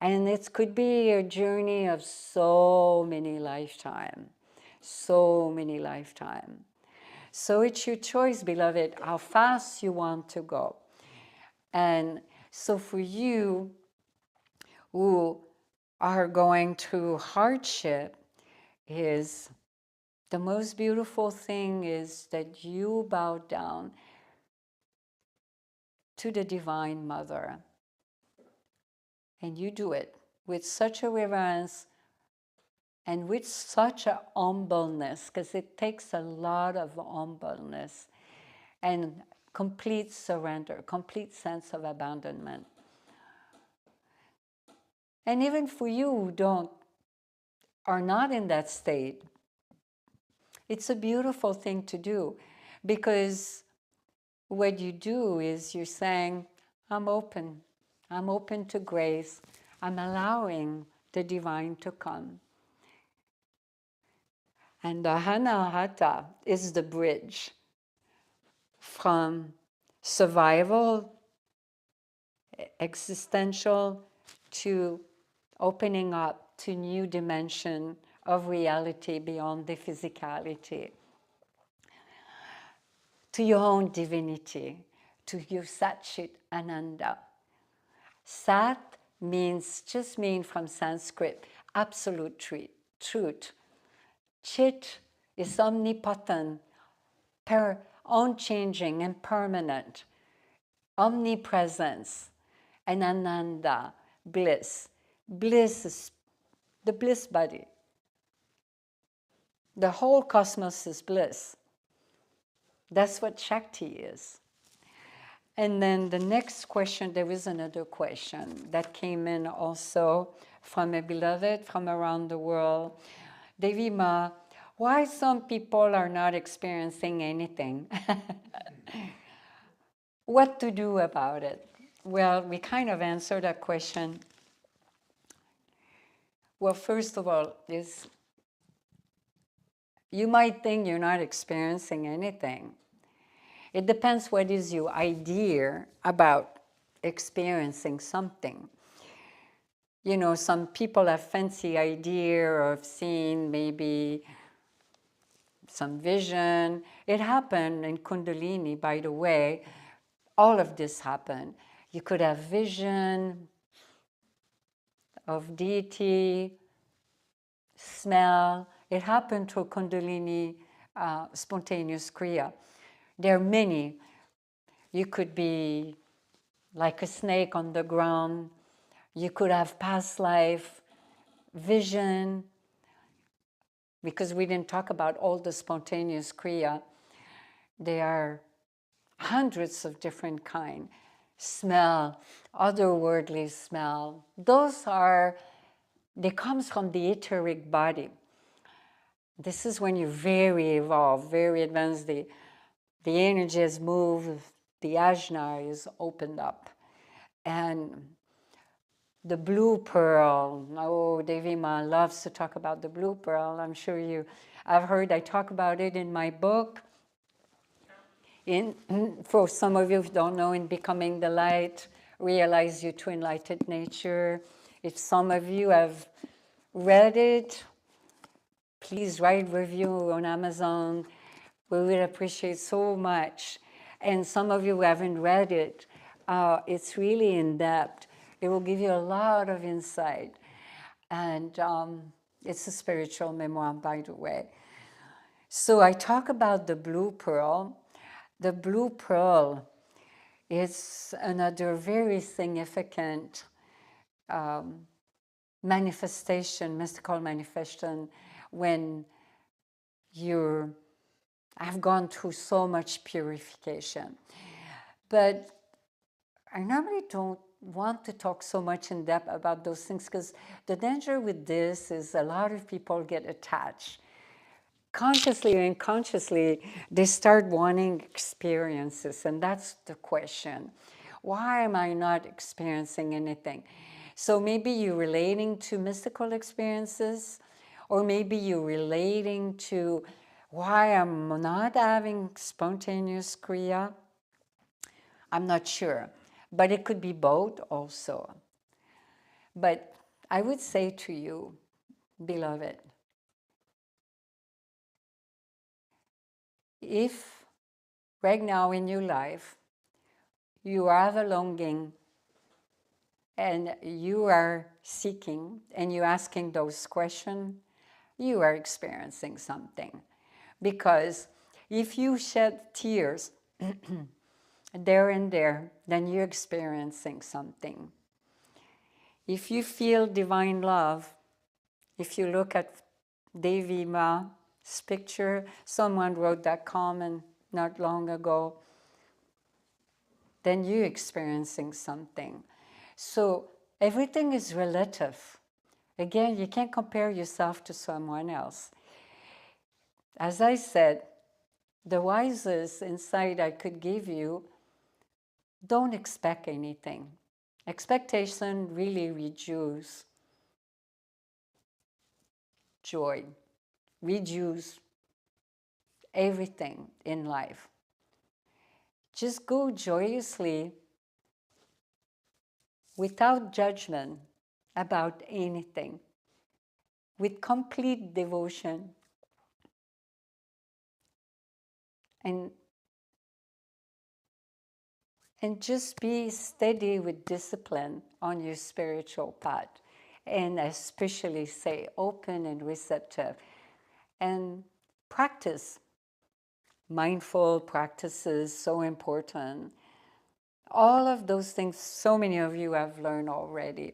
Speaker 1: And it could be a journey of so many lifetimes, so many lifetimes. So it's your choice, beloved, how fast you want to go. And so for you who are going through hardship, is the most beautiful thing is that you bow down to the Divine Mother. And you do it with such a reverence and with such a humbleness, because it takes a lot of humbleness and complete surrender, complete sense of abandonment. And even for you who are not in that state, it's a beautiful thing to do, because what you do is you're saying, I'm open to grace, I'm allowing the divine to come. And the Anahata is the bridge from survival, existential, to opening up to new dimension of reality beyond the physicality, to your own divinity, to your Sat Chit Ananda. Sat just means from Sanskrit, absolute truth. Chit is omnipotent, unchanging and permanent, omnipresence, and Ananda, bliss. Bliss is the bliss body. The whole cosmos is bliss. That's what Shakti is. And then the next question, there is another question that came in also from a beloved from around the world. Devi Ma, why some people are not experiencing anything? What to do about it? Well, we kind of answered that question. Well, first of all, you might think you're not experiencing anything. It depends what is your idea about experiencing something. You know, some people have fancy idea of seeing maybe some vision. It happened in Kundalini, by the way. All of this happened. You could have vision of deity, smell. It happened through Kundalini spontaneous Kriya. There are many. You could be like a snake on the ground. You could have past life, vision, because we didn't talk about all the spontaneous Kriya. There are hundreds of different kinds. Smell, otherworldly smell. They come from the etheric body. This is when you're very evolved, very advanced. The energy has moved, the ajna is opened up. And the blue pearl, oh, Devi Ma loves to talk about the blue pearl. I'm sure I've heard I talk about it in my book. For some of you who don't know, in Becoming the Light, Realize Your True Enlightened Nature. If some of you have read it, please write review on Amazon. We would appreciate so much. And some of you who haven't read it, it's really in depth. It will give you a lot of insight. And it's a spiritual memoir, by the way. So I talk about the blue pearl. The blue pearl is another very significant manifestation, mystical manifestation, when I've gone through so much purification. But I normally don't want to talk so much in depth about those things, because the danger with this is a lot of people get attached. Consciously or unconsciously, they start wanting experiences, and that's the question. Why am I not experiencing anything? So maybe you're relating to mystical experiences, or maybe you're relating to Why I'm not having spontaneous Kriya, I'm not sure. But it could be both also. But I would say to you, beloved, if right now in your life you have a longing and you are seeking and you're asking those questions, you are experiencing something. Because if you shed tears there and there, then you're experiencing something. If you feel divine love, if you look at Devi Ma's picture, someone wrote that comment not long ago, then you're experiencing something. So everything is relative. Again, you can't compare yourself to someone else. As I said, the wisest insight I could give you, don't expect anything. Expectation really reduces joy, reduces everything in life. Just go joyously without judgment about anything, with complete devotion, and just be steady with discipline on your spiritual path, and especially say open and receptive, and practice. Mindful practices, so important. All of those things, so many of you have learned already.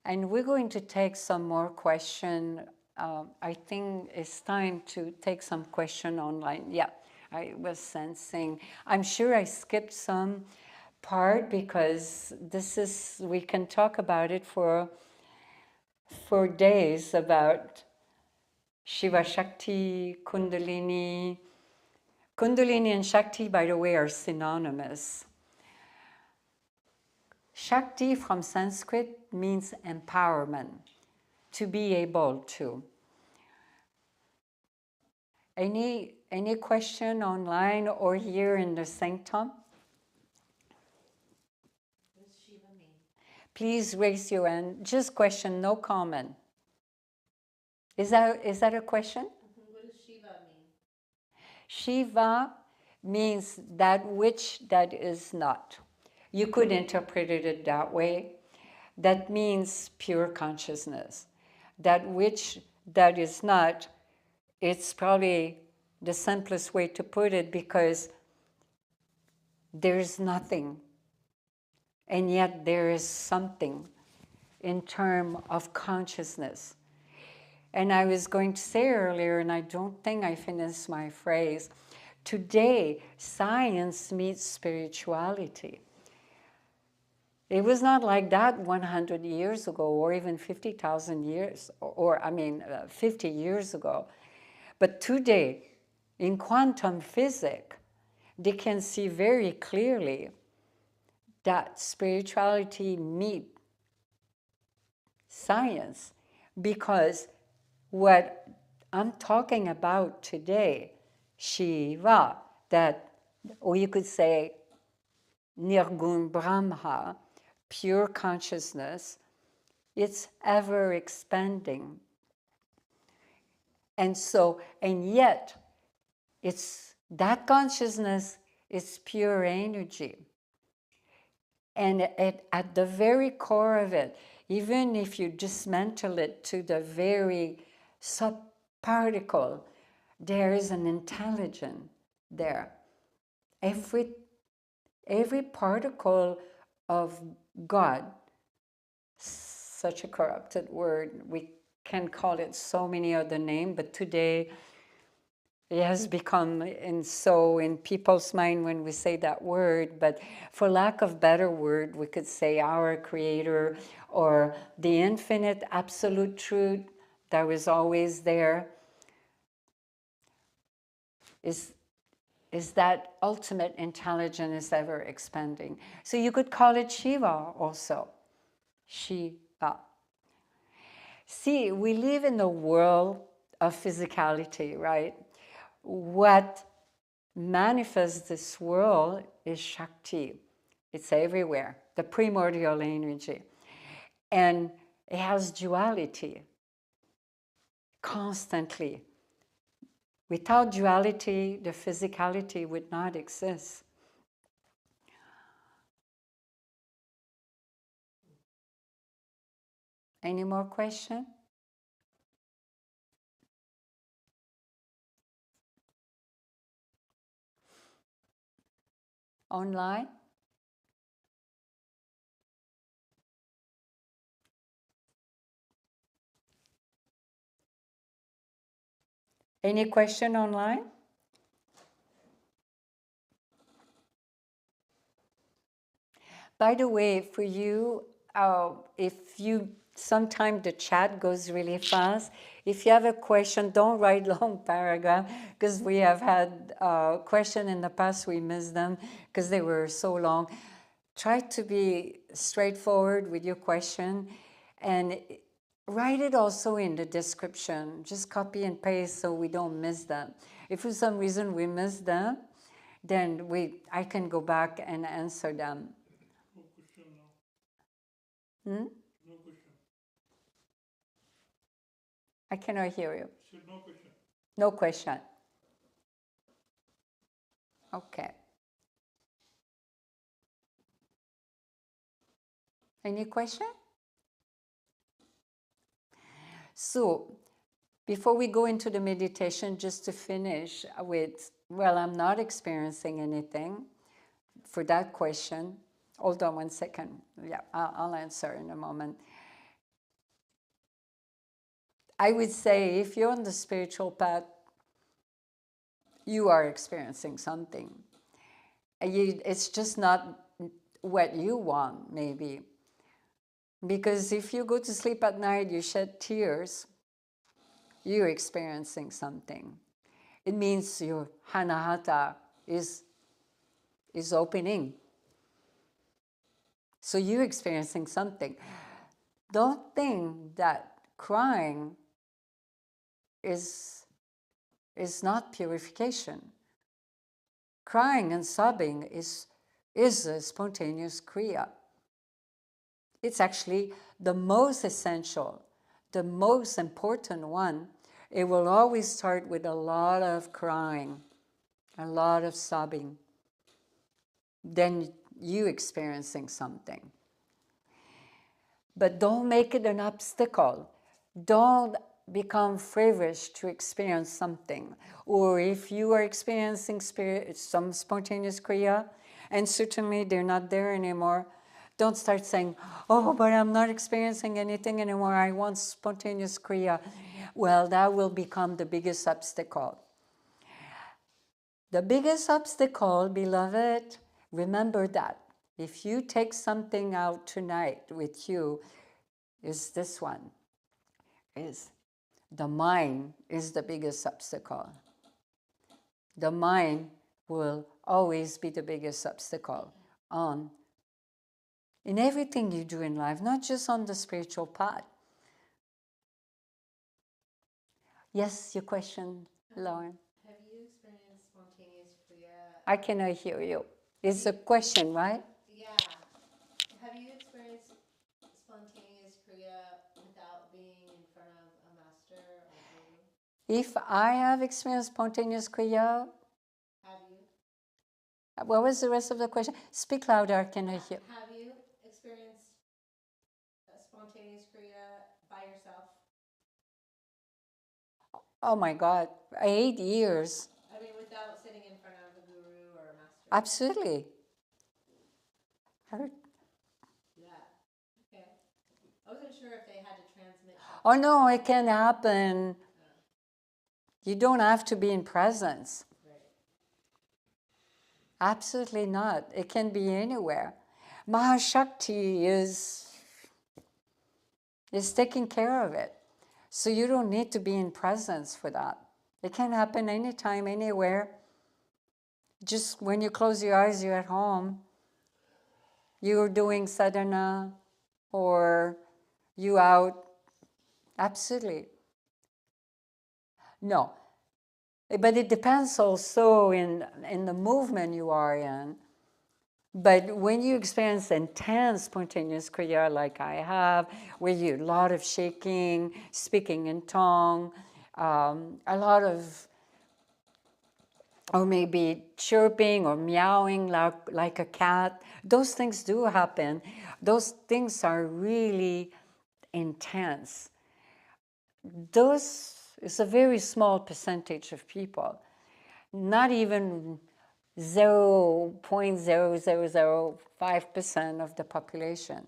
Speaker 1: And we're going to take some more questions. I think it's time to take some question online. Yeah, I was sensing. I'm sure I skipped some part because this is, we can talk about it for days about Shiva Shakti, Kundalini. Kundalini and Shakti, by the way, are synonymous. Shakti from Sanskrit means empowerment, to be able to. Any question online or here in the sanctum? Please raise your hand. Just question, no comment. Is that a question?
Speaker 2: What does Shiva mean?
Speaker 1: Shiva means that which that is not. You could interpret it that way. That means pure consciousness. That which that is not, it's probably the simplest way to put it, because there's nothing, and yet there is something in terms of consciousness. And I was going to say earlier, and I don't think I finished my phrase, today science meets spirituality. It was not like that 100 years ago, or even 50,000 years, or 50 years ago. But today, in quantum physics, they can see very clearly that spirituality meets science, because what I'm talking about today, Shiva, that, or you could say Nirgun Brahma, pure consciousness, it's ever expanding. And so, and yet, it's that consciousness is pure energy. And at the very core of it, even if you dismantle it to the very subparticle, there is an intelligence there. Every particle of God, such a corrupted word, we can call it so many other names, but today it has become in people's mind when we say that word, but for lack of better word, we could say our Creator, or the infinite absolute truth that was always there, is that ultimate intelligence is ever expanding. So you could call it Shiva also. Shiva. See, we live in a world of physicality, right? What manifests this world is Shakti. It's everywhere, the primordial energy. And it has duality constantly. Without duality, the physicality would not exist. Any more questions? Online? Any question online? By the way, for you, if you, sometimes the chat goes really fast. If you have a question, don't write long paragraph, because we have had questions in the past, we missed them because they were so long. Try to be straightforward with your question and write it also in the description. Just copy and paste so we don't miss them. If for some reason we miss them, then I can go back and answer them.
Speaker 2: No question now.
Speaker 1: Hmm?
Speaker 2: No question.
Speaker 1: I cannot hear you.
Speaker 2: Said no question.
Speaker 1: No question. Okay. Any question? So, before we go into the meditation, just to finish with, well, I'm not experiencing anything for that question. Hold on one second. Yeah, I'll answer in a moment. I would say if you're on the spiritual path, you are experiencing something. It's just not what you want, maybe. Because if you go to sleep at night, you shed tears, you're experiencing something. It means your hanahata is opening. So you're experiencing something. Don't think that crying is not purification. Crying and sobbing is a spontaneous kriya. It's actually the most essential, the most important one. It will always start with a lot of crying, a lot of sobbing. Then you experiencing something. But don't make it an obstacle. Don't become feverish to experience something. Or if you are experiencing some spontaneous kriya, and certainly they're not there anymore, don't start saying, oh, but I'm not experiencing anything anymore, I want spontaneous kriya. Well, that will become the biggest obstacle. The biggest obstacle, beloved, remember that. If you take something out tonight with you, is this one. Is the mind is the biggest obstacle. The mind will always be the biggest obstacle in everything you do in life, not just on the spiritual path. Yes, your question, Lauren.
Speaker 3: Have you experienced spontaneous kriya?
Speaker 1: I cannot hear you. It's a question, right?
Speaker 3: Yeah. Have you experienced spontaneous kriya without being in front of a master or guru?
Speaker 1: If I have experienced spontaneous kriya,
Speaker 3: Have you?
Speaker 1: what was the rest of the question? Speak louder, I cannot hear.
Speaker 3: Have you experienced spontaneous kriya by yourself?
Speaker 1: Oh my God, 8 years.
Speaker 3: I mean, without sitting in front of a guru or a master?
Speaker 1: Absolutely.
Speaker 3: Yeah. Okay. I wasn't sure if they had to transmit something.
Speaker 1: Oh no, it can happen. You don't have to be in presence.
Speaker 3: Right.
Speaker 1: Absolutely not. It can be anywhere. Mahashakti is taking care of it. So you don't need to be in presence for that. It can happen anytime, anywhere. Just when you close your eyes, you're at home. You're doing sadhana, or you out Absolutely. No. But it depends also in the movement you are in. But when you experience intense spontaneous Kriya like I have, where you a lot of shaking, speaking in tongue, a lot of, or maybe chirping or meowing like a cat, those things do happen. Those things are really intense. Those is a very small percentage of people, not even 0.0005% of the population.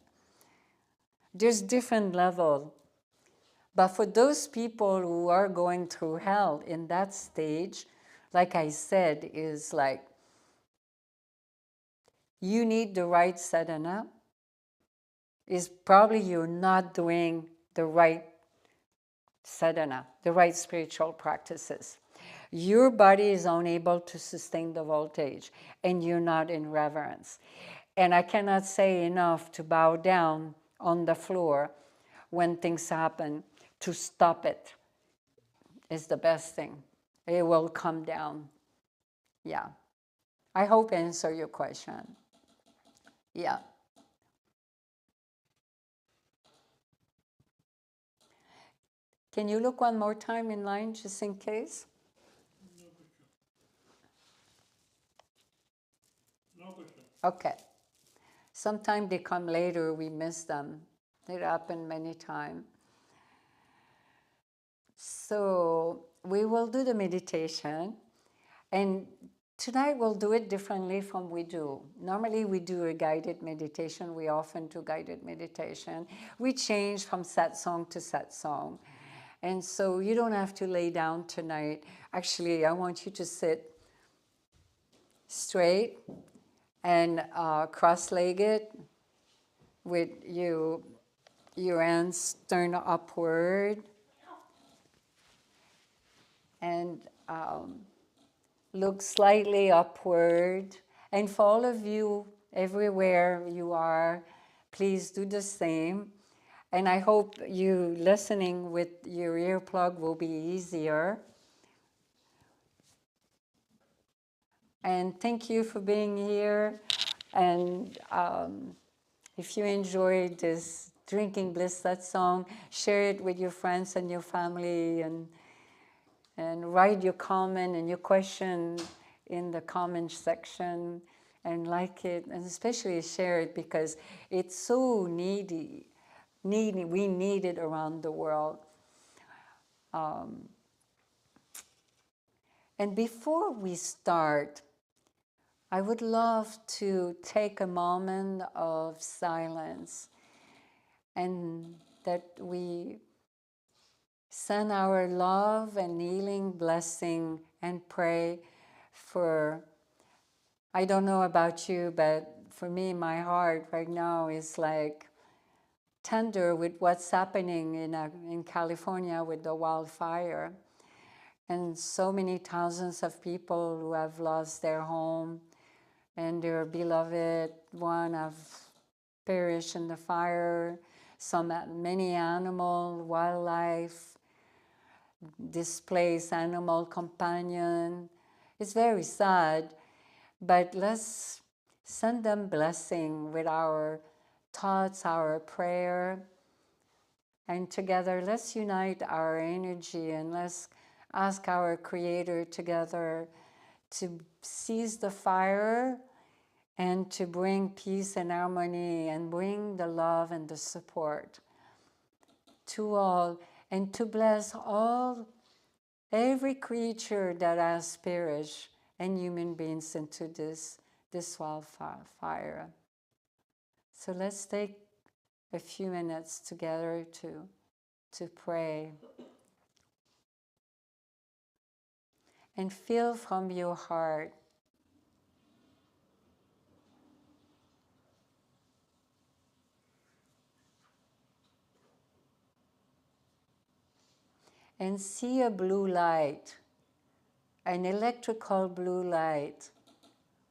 Speaker 1: There's different levels. But for those people who are going through hell in that stage, like I said, is like you need the right sadhana. Is probably you're not doing the right sadhana, the right spiritual practices. Your body is unable to sustain the voltage, and you're not in reverence. And I cannot say enough to bow down on the floor when things happen. To stop it is the best thing. It will come down. Yeah. I hope I answer your question. Yeah. Can you look one more time in line just in case?
Speaker 2: No question.
Speaker 1: Okay. Sometimes they come later, we miss them. It happened many times. So we will do the meditation, and tonight we'll do it differently from we do. Normally we do a guided meditation. We often do guided meditation. We change from satsang to satsang. And so you don't have to lay down tonight. Actually, I want you to sit straight and cross-legged with your hands turned upward, and look slightly upward. And for all of you, everywhere you are, please do the same. And I hope you listening with your earplug will be easier. And thank you for being here. And if you enjoyed this Drinking Bliss, that song, share it with your friends and your family, and write your comment and your question in the comment section, and like it, and especially share it because it's so needy. We need it around the world. And before we start, I would love to take a moment of silence, and that we send our love and healing blessing and pray for, I don't know about you, but for me, my heart right now is like tender with what's happening in California with the wildfire. And so many thousands of people who have lost their home and their beloved one have perished in the fire. Many animal, wildlife, displaced animal companion. It's very sad, but let's send them blessing with our thoughts, our prayer, and together let's unite our energy, and let's ask our Creator together to seize the fire and to bring peace and harmony and bring the love and the support to all, and to bless every creature that has perished and human beings into this wildfire. So let's take a few minutes together to pray. And feel from your heart and see a blue light, an electrical blue light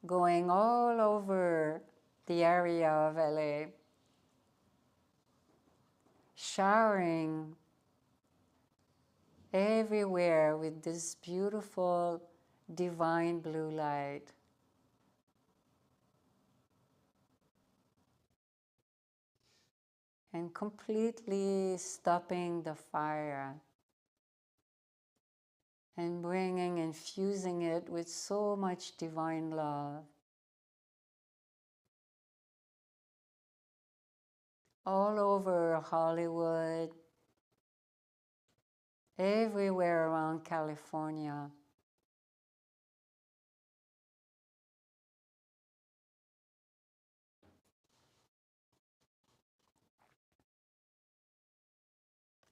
Speaker 1: going all over the area of LA, showering everywhere with this beautiful divine blue light. And completely stopping the fire and bringing and fusing it with so much divine love. All over Hollywood, everywhere around California.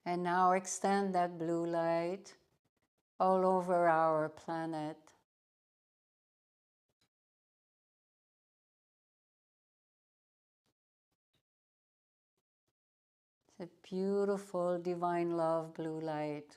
Speaker 1: And now extend that blue light all over our planet. It's a beautiful divine love blue light.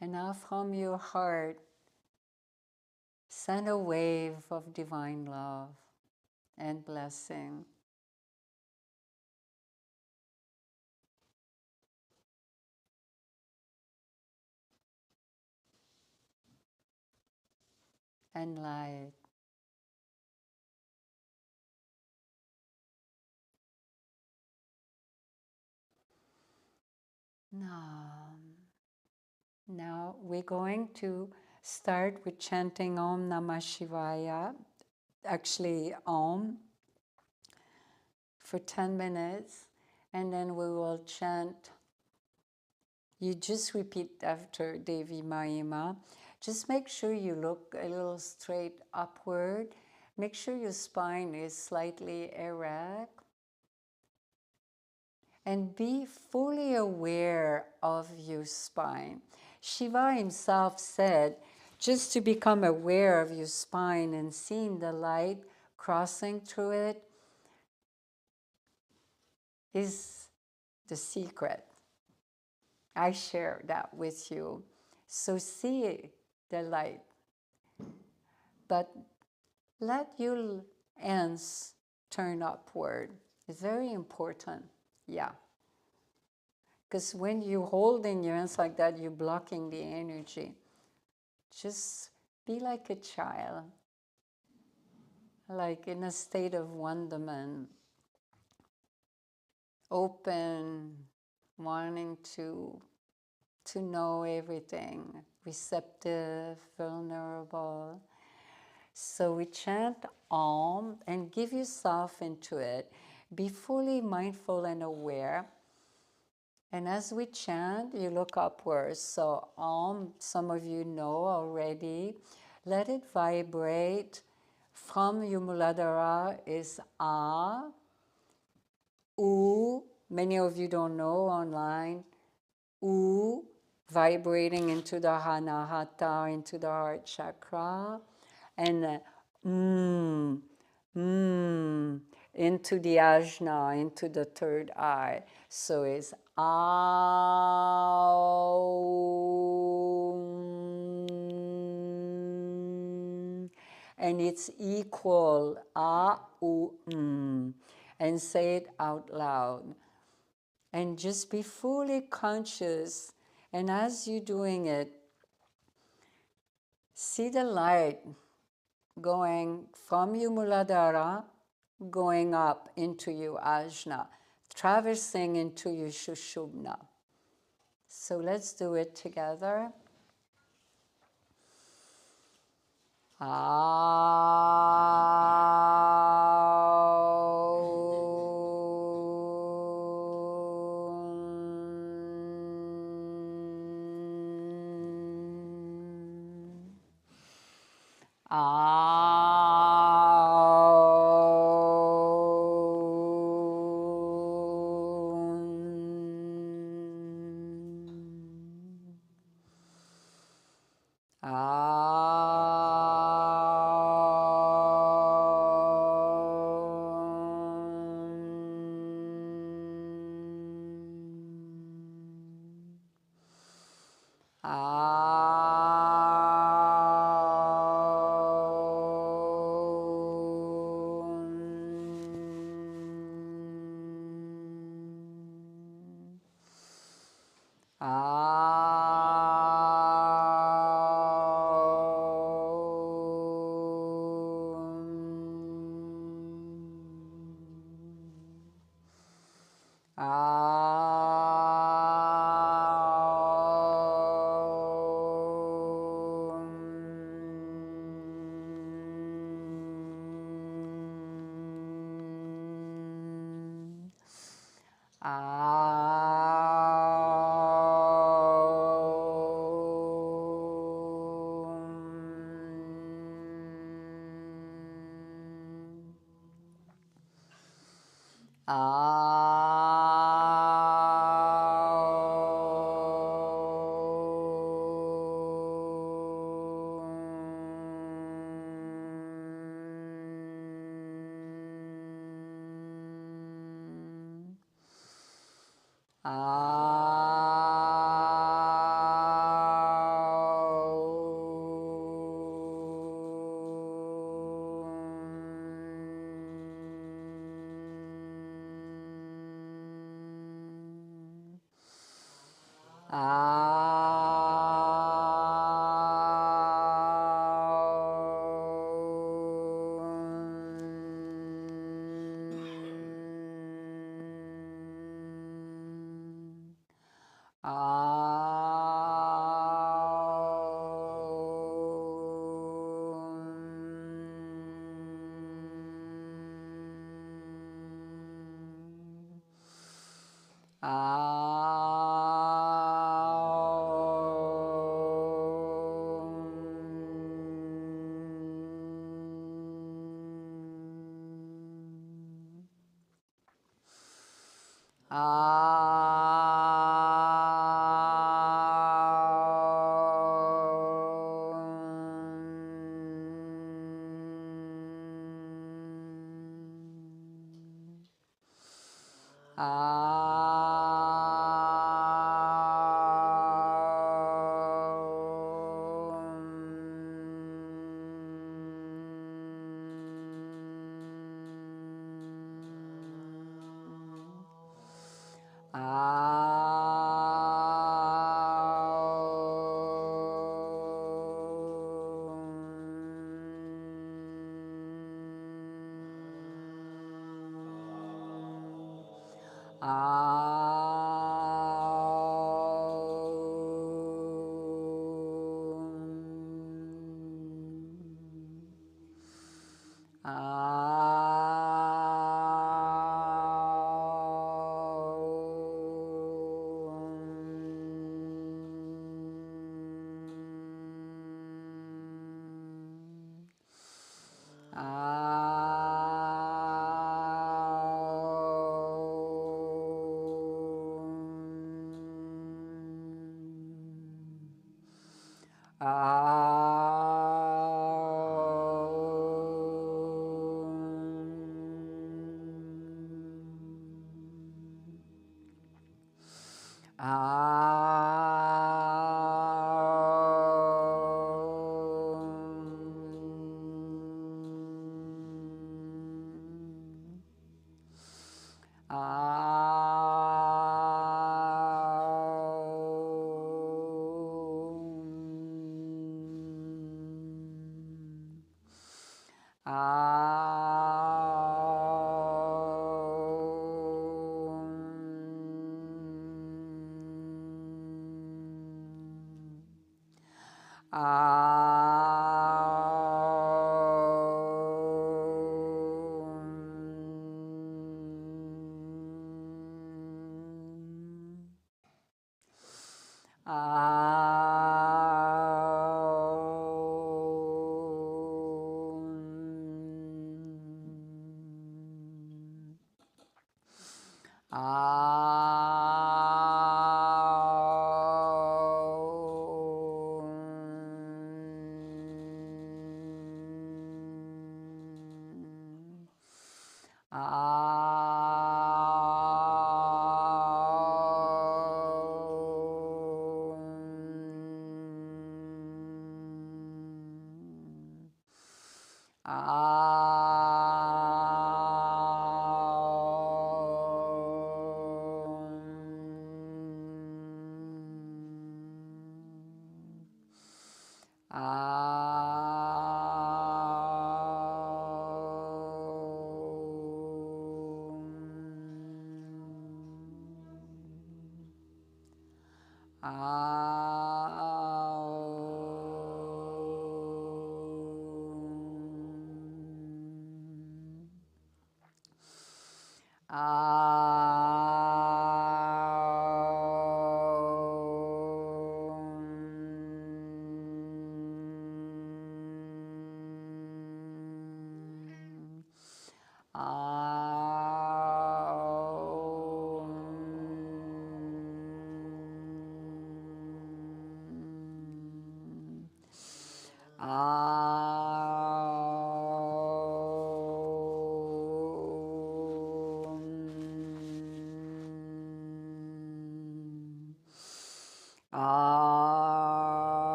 Speaker 1: And now from your heart, send a wave of divine love and blessing. And light. Now we're going to start with chanting Om Namah Shivaya, actually Om, for 10 minutes, and then we will chant. You just repeat after Devi Mayi Ma. Just make sure you look a little straight upward. Make sure your spine is slightly erect. And be fully aware of your spine. Shiva himself said, just to become aware of your spine and seeing the light crossing through it is the secret. I share that with you. So see the light, but let your ends turn upward. It's very important, yeah. Because when you hold in your hands like that, you're blocking the energy. Just be like a child, like in a state of wonderment, open, wanting to know everything, receptive, vulnerable. So we chant Om and give yourself into it. Be fully mindful and aware. And as we chant, you look upwards. So Om, some of you know already. Let it vibrate. From your Muladhara is A, U. Many of you don't know online. U, vibrating into the Anahata, into the heart chakra. And into the ajna, into the third eye. So it's Aum. And it's equal, A-U-M. And say it out loud. And just be fully conscious. And as you're doing it, see the light going from your Muladhara, going up into your ajna, traversing into your shushubna. So let's do it together.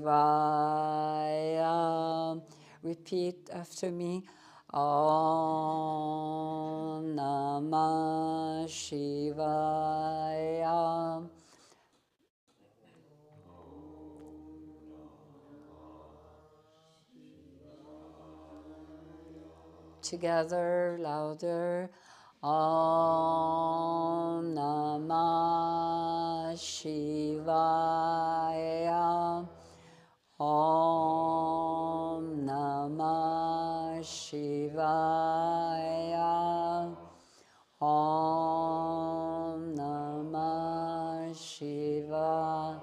Speaker 1: Shivaya. Repeat after me. Om Namah Shivaya. Together, louder. Om Namah Shivaya. Om Namah Shivaya. Om Namah Shivaya.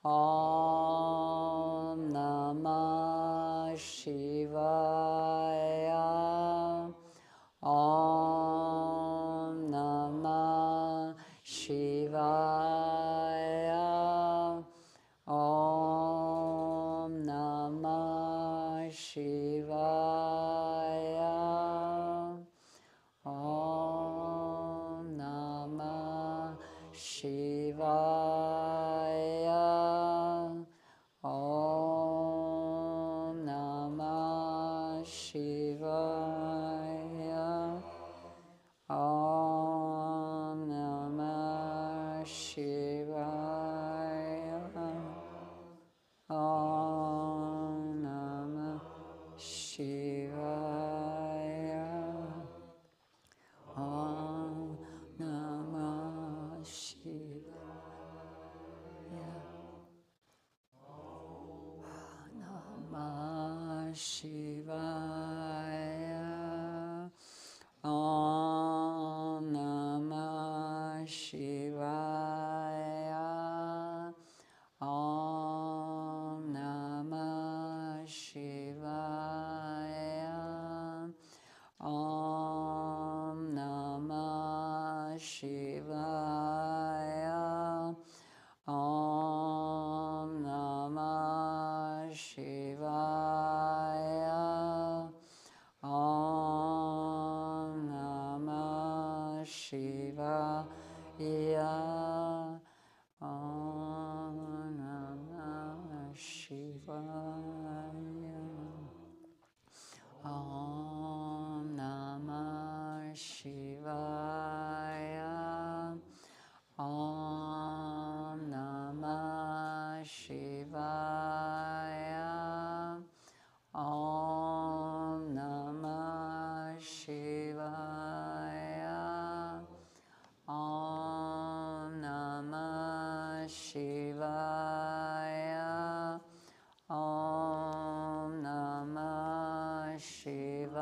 Speaker 1: Om Namah Shivaya. Om Namah Shivaya. Om Namah Shivaya. Om Namah Shivaya. Om Namah Shivaya. Om Namah Shivaya. Om Namah Shivaya. Om Namah Shivaya. Namah Shivaya. Om Namah Shivaya. Om Namah Shivaya. Om Namah Shivaya. Om Namah Shivaya. Om Namah Shivaya. Om Namah Shivaya. Om Namah Shivaya. Om Namah Shivaya. Om Namah Shivaya. Om Namah Shivaya. Om Namah Shivaya.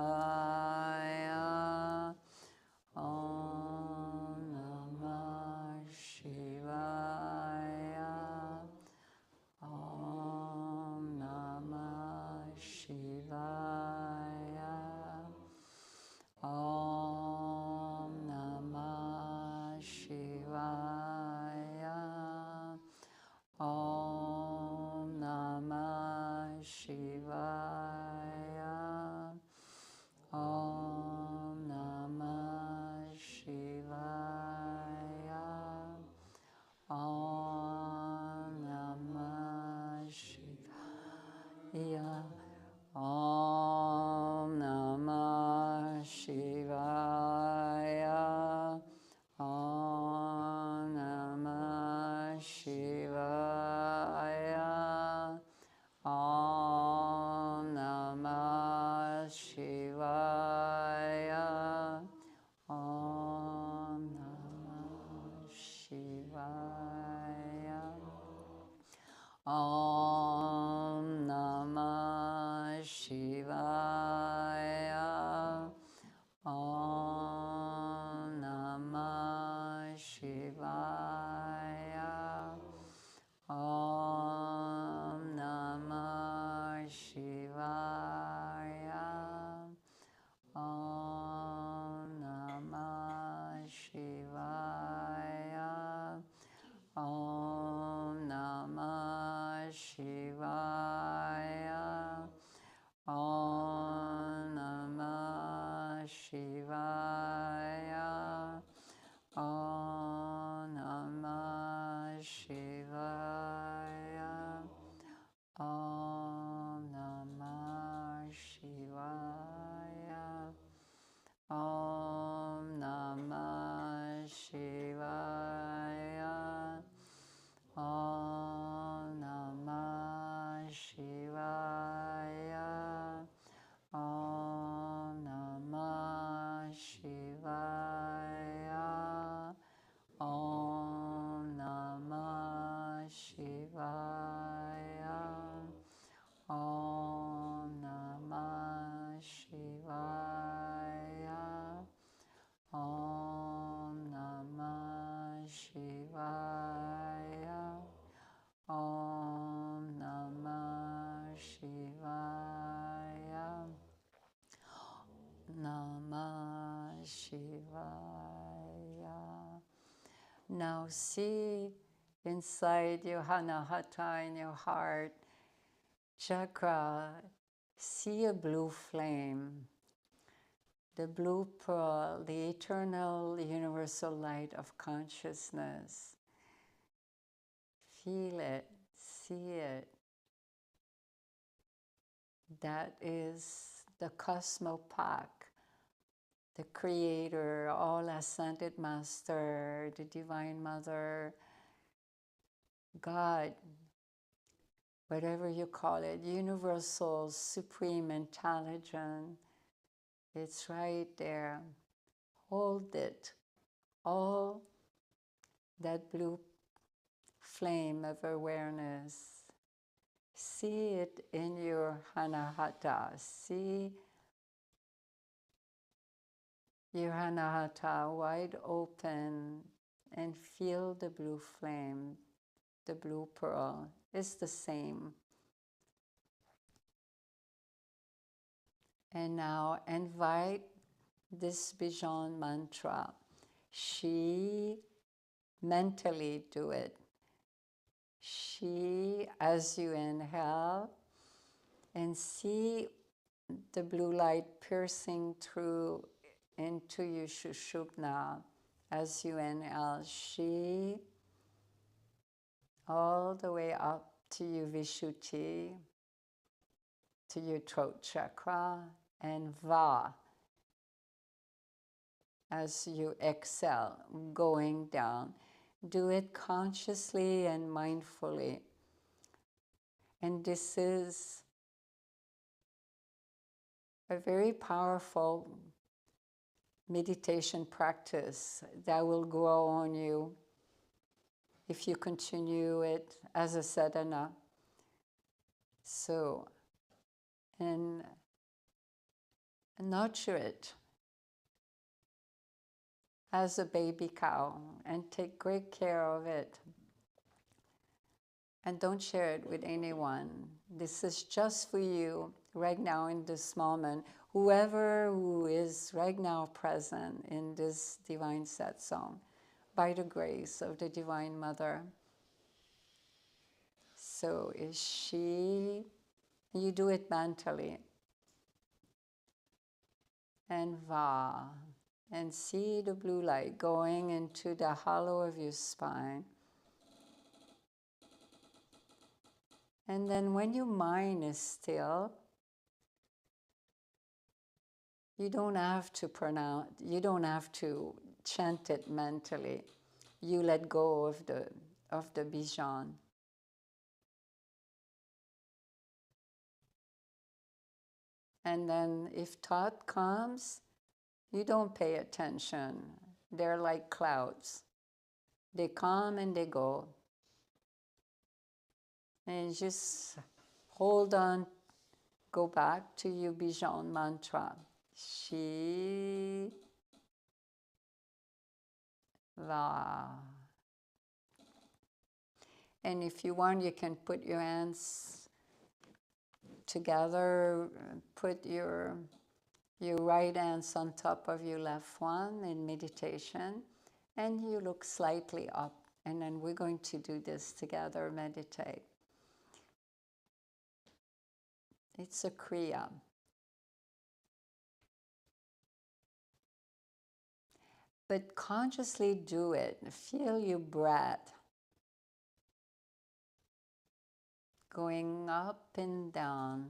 Speaker 1: Om Namah Shivaya. Om Namah Shivaya. Om Namah Shivaya. Om Namah Shivaya. Shivaya. Om Namah Shivaya. Om Namah Shivaya. Om Namah Shivaya. Om Namah Shivaya. Om Namah Shivaya. Om Namah Shivaya. Om Namah Shivaya. Om Namah Shivaya. Om Namah Shivaya. Om Namah Shivaya. Om Namah Shivaya. Om Namah Shivaya. Om Namah Shivaya. Om Namah Shivaya. Om Namah Shivaya. Om Namah Shivaya. Om Namah Shivaya. Namah Shivaya. Now see inside your Anahata in your heart chakra, see a blue flame, the blue pearl, the eternal universal light of consciousness. Feel it, see it. That is the Cosmopak, the Creator, all ascended Master, the Divine Mother, God, whatever you call it, universal, supreme intelligence. It's right there. Hold it. All that blue flame of awareness. See it in your Anahata. See your Anahata wide open and feel the blue flame, the blue pearl. It's the same. And now invite this Bijan mantra. She, mentally do it. She, as you inhale, and see the blue light piercing through into your Shushupna as you inhale. She, all the way up to your Vishuddhi, to your throat chakra, and Va, as you exhale, going down. Do it consciously and mindfully. And this is a very powerful meditation practice that will grow on you if you continue it as a sadhana. So, and nurture it as a baby cow and take great care of it. And don't share it with anyone. This is just for you right now in this moment. Whoever who is right now present in this divine satsang, by the grace of the Divine Mother. So is she, you do it mentally. And Va, and see the blue light going into the hollow of your spine. And then when your mind is still, you don't have to pronounce, you don't have to chant it mentally. You let go of the Bijan. And then if thought comes, you don't pay attention. They're like clouds. They come and they go. And just hold on, go back to your Bijan mantra. Shiva. And if you want, you can put your hands together, put your right hands on top of your left one in meditation, and you look slightly up. And then we're going to do this together, meditate. It's a Kriya. But consciously do it. Feel your breath going up and down.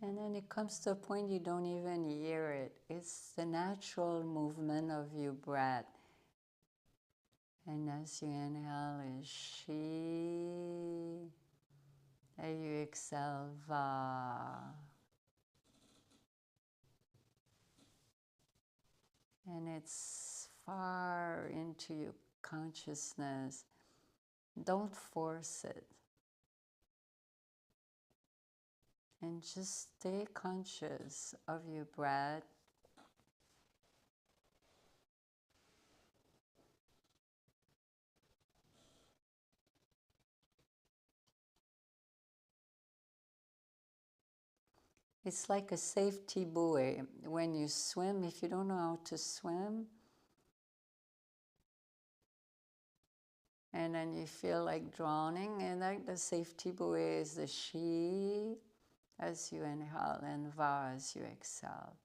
Speaker 1: And then it comes to a point you don't even hear it. It's the natural movement of your breath. And as you inhale is Shi, and you exhale Va. And it's far into your consciousness. Don't force it. And just stay conscious of your breath. It's like a safety buoy. When you swim, if you don't know how to swim, and then you feel like drowning, and like the safety buoy is the Shi as you inhale and Va as you exhale.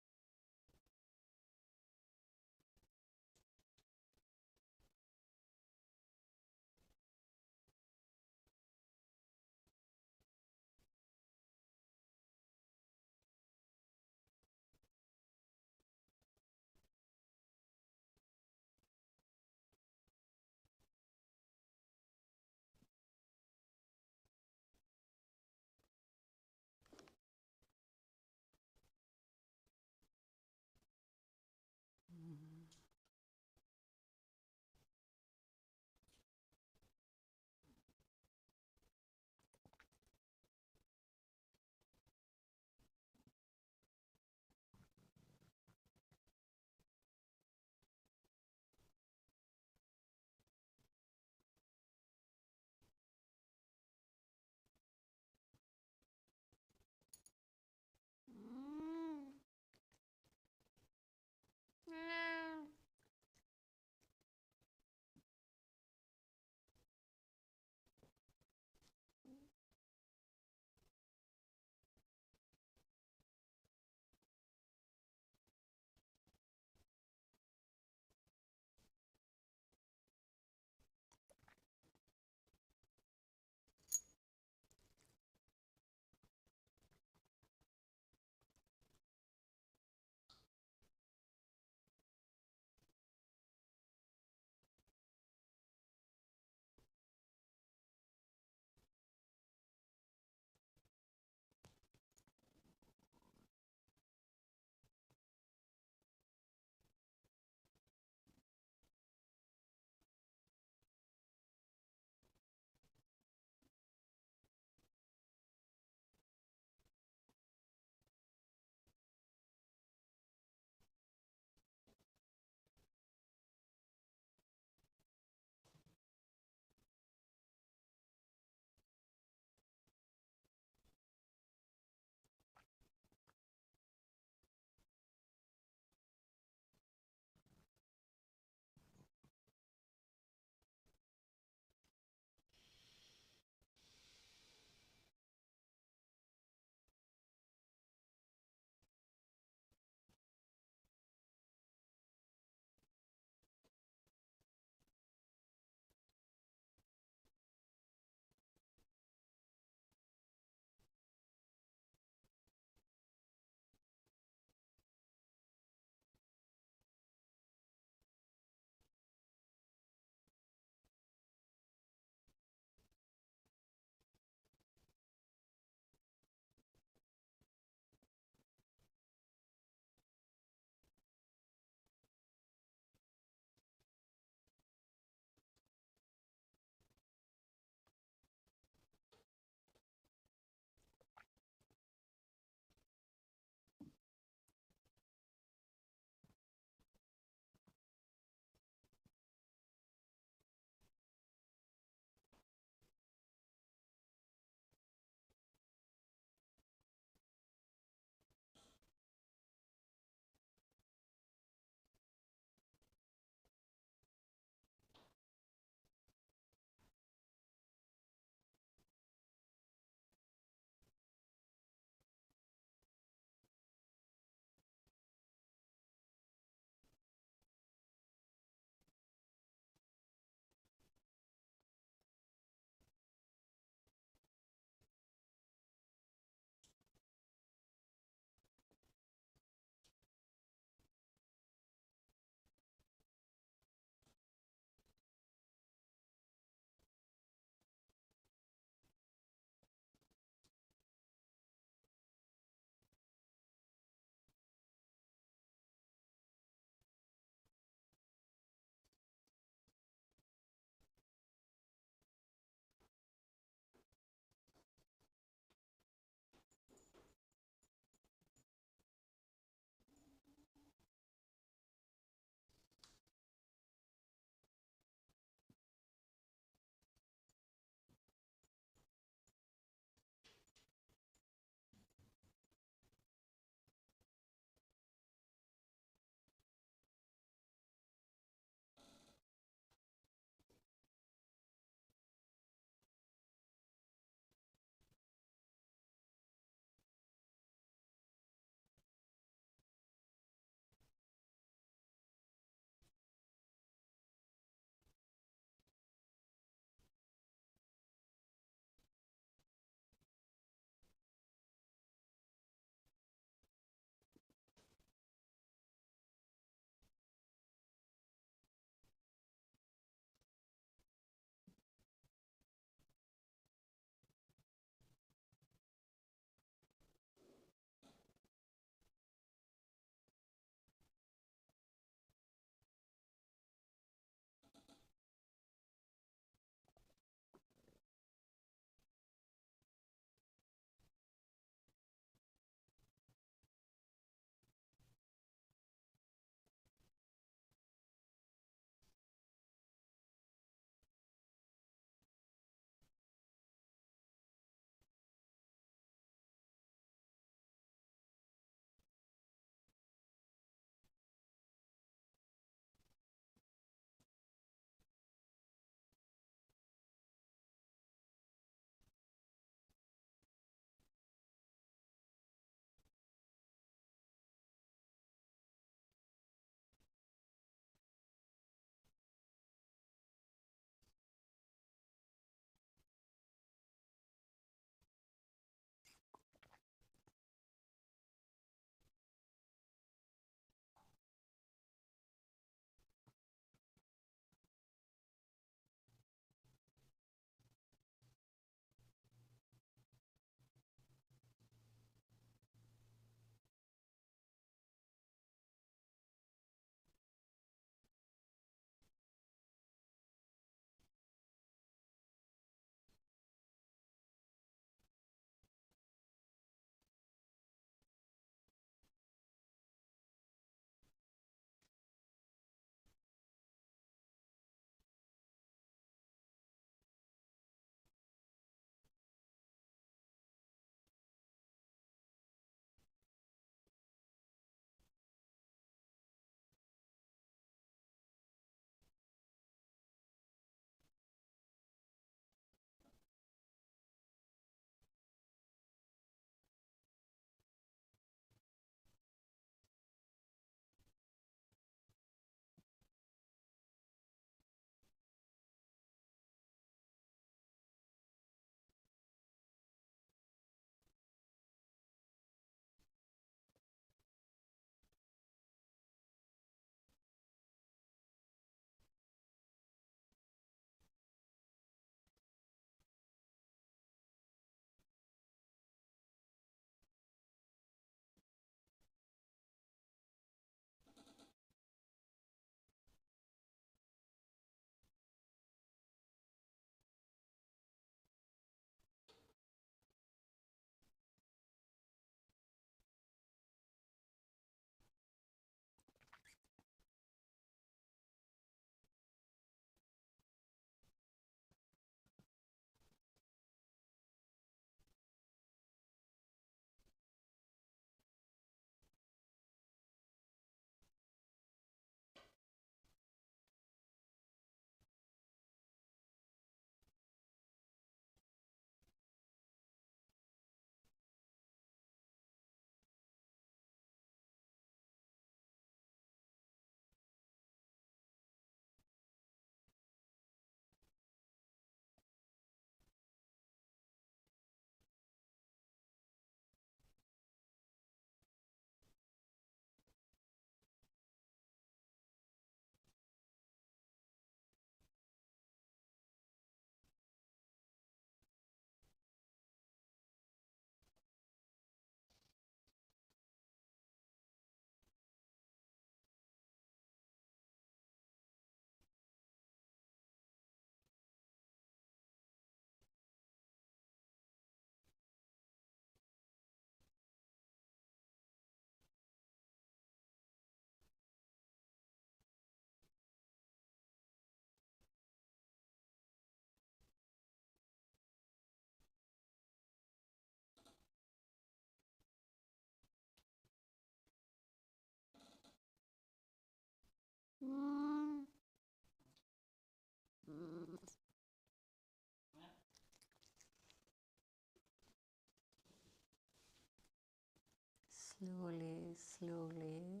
Speaker 1: Slowly, slowly.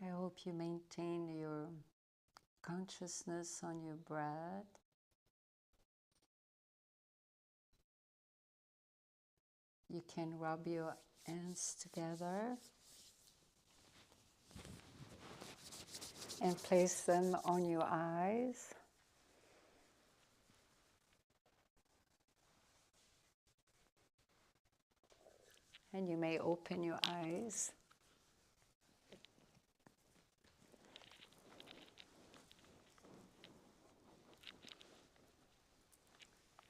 Speaker 1: I hope you maintain your consciousness on your breath. You can rub your hands together and place them on your eyes. And you may open your eyes.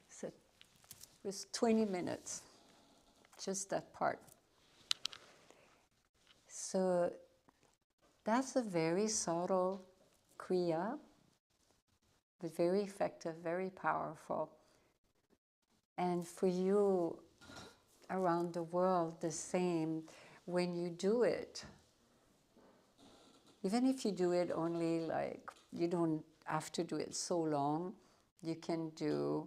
Speaker 1: So it was 20 minutes, just that part. So that's a very subtle Kriya, but very effective, very powerful. And for you around the world, the same. When you do it, even if you do it only like, you don't have to do it so long, you can do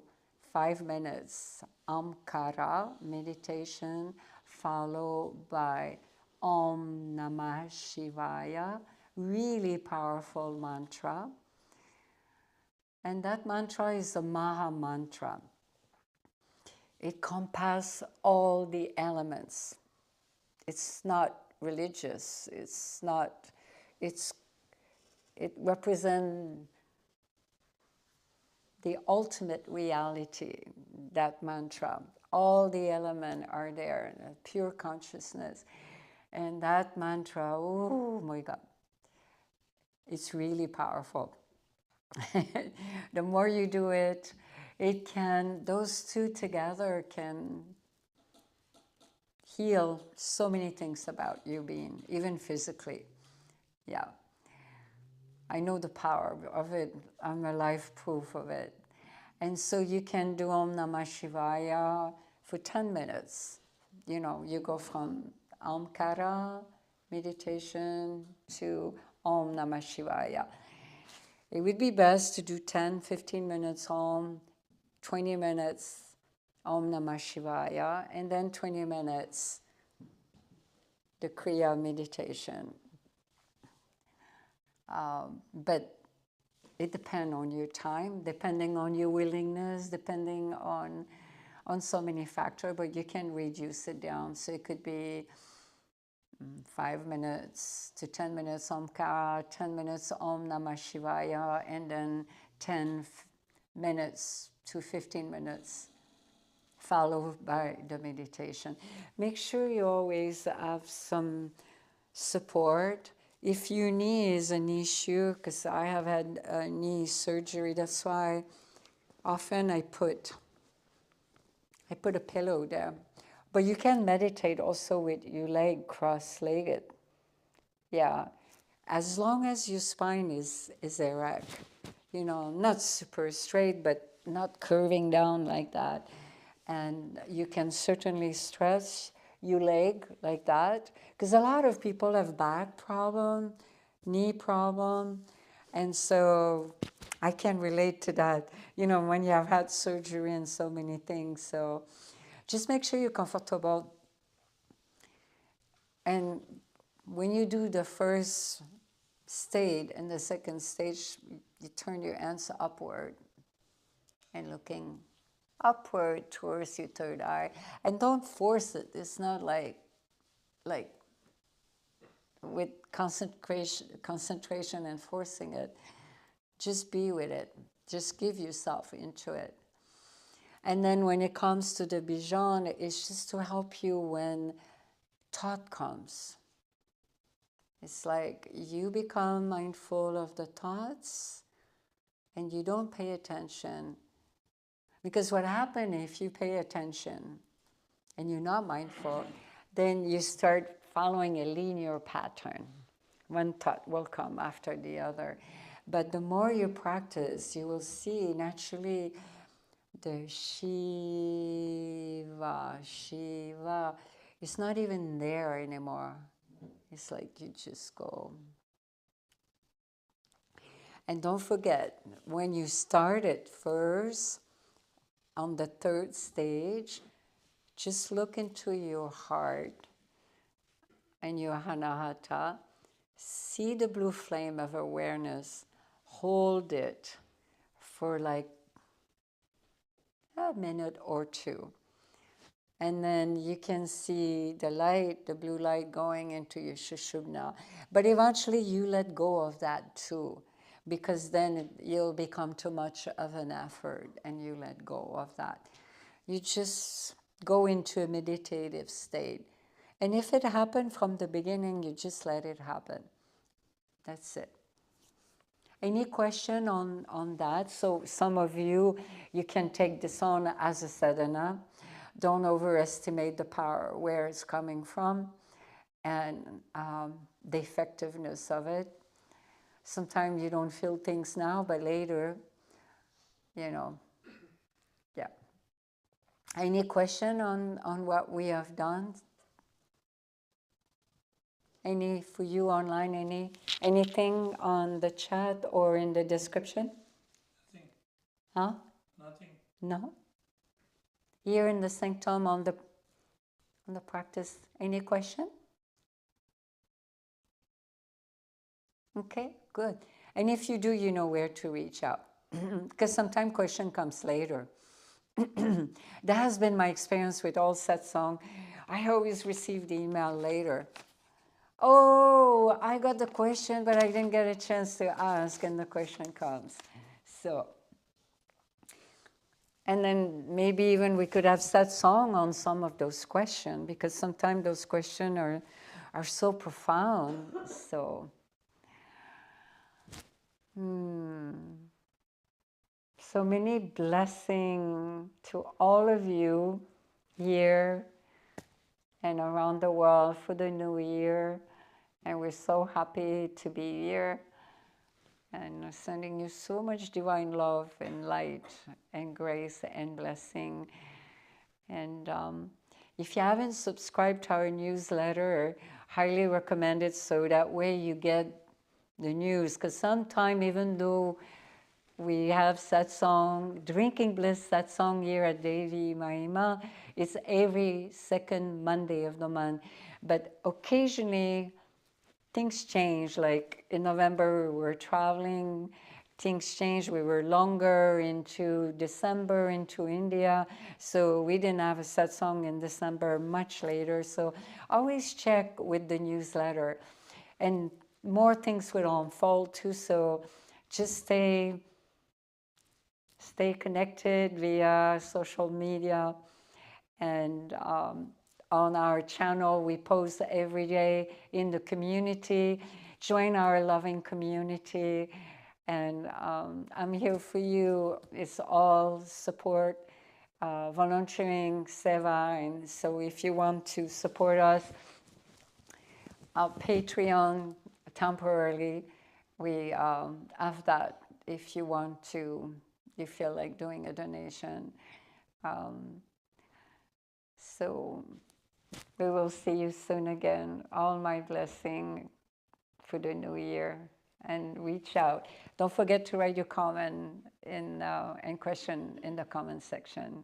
Speaker 1: 5 minutes Omkara meditation, followed by Om Namah Shivaya, really powerful mantra. And that mantra is a Maha mantra. It encompasses all the elements. It's not religious. It represents the ultimate reality, that mantra. All the elements are there, pure consciousness. And that mantra, oh my God, it's really powerful. The more you do it, those two together can heal so many things about you being, even physically. Yeah. I know the power of it. I'm a life proof of it. And so you can do Om Namah Shivaya for 10 minutes. You know, you go from Omkara meditation to Om Namah Shivaya. It would be best to do 10, 15 minutes Om, 20 minutes Om Namah Shivaya, and then 20 minutes the Kriya meditation. But it depends on your time, depending on your willingness, depending on so many factors, but you can reduce it down. So it could be 5 minutes to 10 minutes Omkara, 10 minutes Om Namah Shivaya, and then 10 minutes to 15 minutes followed by the meditation. Make sure you always have some support. If your knee is an issue, because I have had a knee surgery, that's why often I put a pillow there. But you can meditate also with your leg cross-legged. Yeah, as long as your spine is erect, you know, not super straight, but not curving down like that. And you can certainly stretch your leg like that, because a lot of people have back problem, knee problem, and so I can relate to that, you know, when you have had surgery and so many things. So just make sure you're comfortable. And when you do the first stage and the second stage, you turn your hands upward and looking upward towards your third eye. And don't force it. It's not like with concentration and forcing it. Just be with it. Just give yourself into it. And then when it comes to the Bijan, it's just to help you when thought comes. It's like you become mindful of the thoughts and you don't pay attention. Because what happens if you pay attention and you're not mindful, then you start following a linear pattern. One thought will come after the other. But the more you practice, you will see naturally the Shiva, Shiva, it's not even there anymore. It's like you just go. And don't forget, when you start it first, on the third stage, just look into your heart and your anahata. See the blue flame of awareness. Hold it for like a minute or two. And then you can see the light, the blue light going into your Sushumna. But eventually you let go of that too, because then you'll become too much of an effort and you let go of that. You just go into a meditative state. And if it happened from the beginning, you just let it happen. That's it. Any question on that? So some of you can take this on as a sadhana. Don't overestimate the power, where it's coming from, and the effectiveness of it. Sometimes you don't feel things now, but later, yeah. Any question on what we have done? Any for you online? Anything on the chat or in the description?
Speaker 2: Nothing.
Speaker 1: Huh?
Speaker 2: Nothing.
Speaker 1: No? Here in the sanctum on the practice, any question? Okay, good. And if you do, you know where to reach out. Because sometimes question comes later. That has been my experience with all satsang. I always receive the email later. Oh, I got the question, but I didn't get a chance to ask, and the question comes. So, and then maybe even we could have satsang on some of those questions, because sometimes those questions are so profound. So, so many blessings to all of you here and around the world for the new year. And we're so happy to be here. And sending you so much divine love and light and grace and blessing. And if you haven't subscribed to our newsletter, highly recommend it, so that way you get the news. Because sometimes, even though we have satsang, Drinking Bliss satsang here at Devi Mayi Ma, it's every second Monday of the month. But occasionally, things change. Like in November, we were traveling. Things changed. We were longer into December, into India. So we didn't have a satsang in December, much later. So always check with the newsletter. And more things will unfold too. So just stay connected via social media. And on our channel, we post every day in the community. Join our loving community. And I'm here for you. It's all support, volunteering, seva. And so if you want to support us, our Patreon temporarily, we have that if you want to, you feel like doing a donation. So we will see you soon again. All my blessing for the new year, and reach out. Don't forget to write your comment and question in the comment section.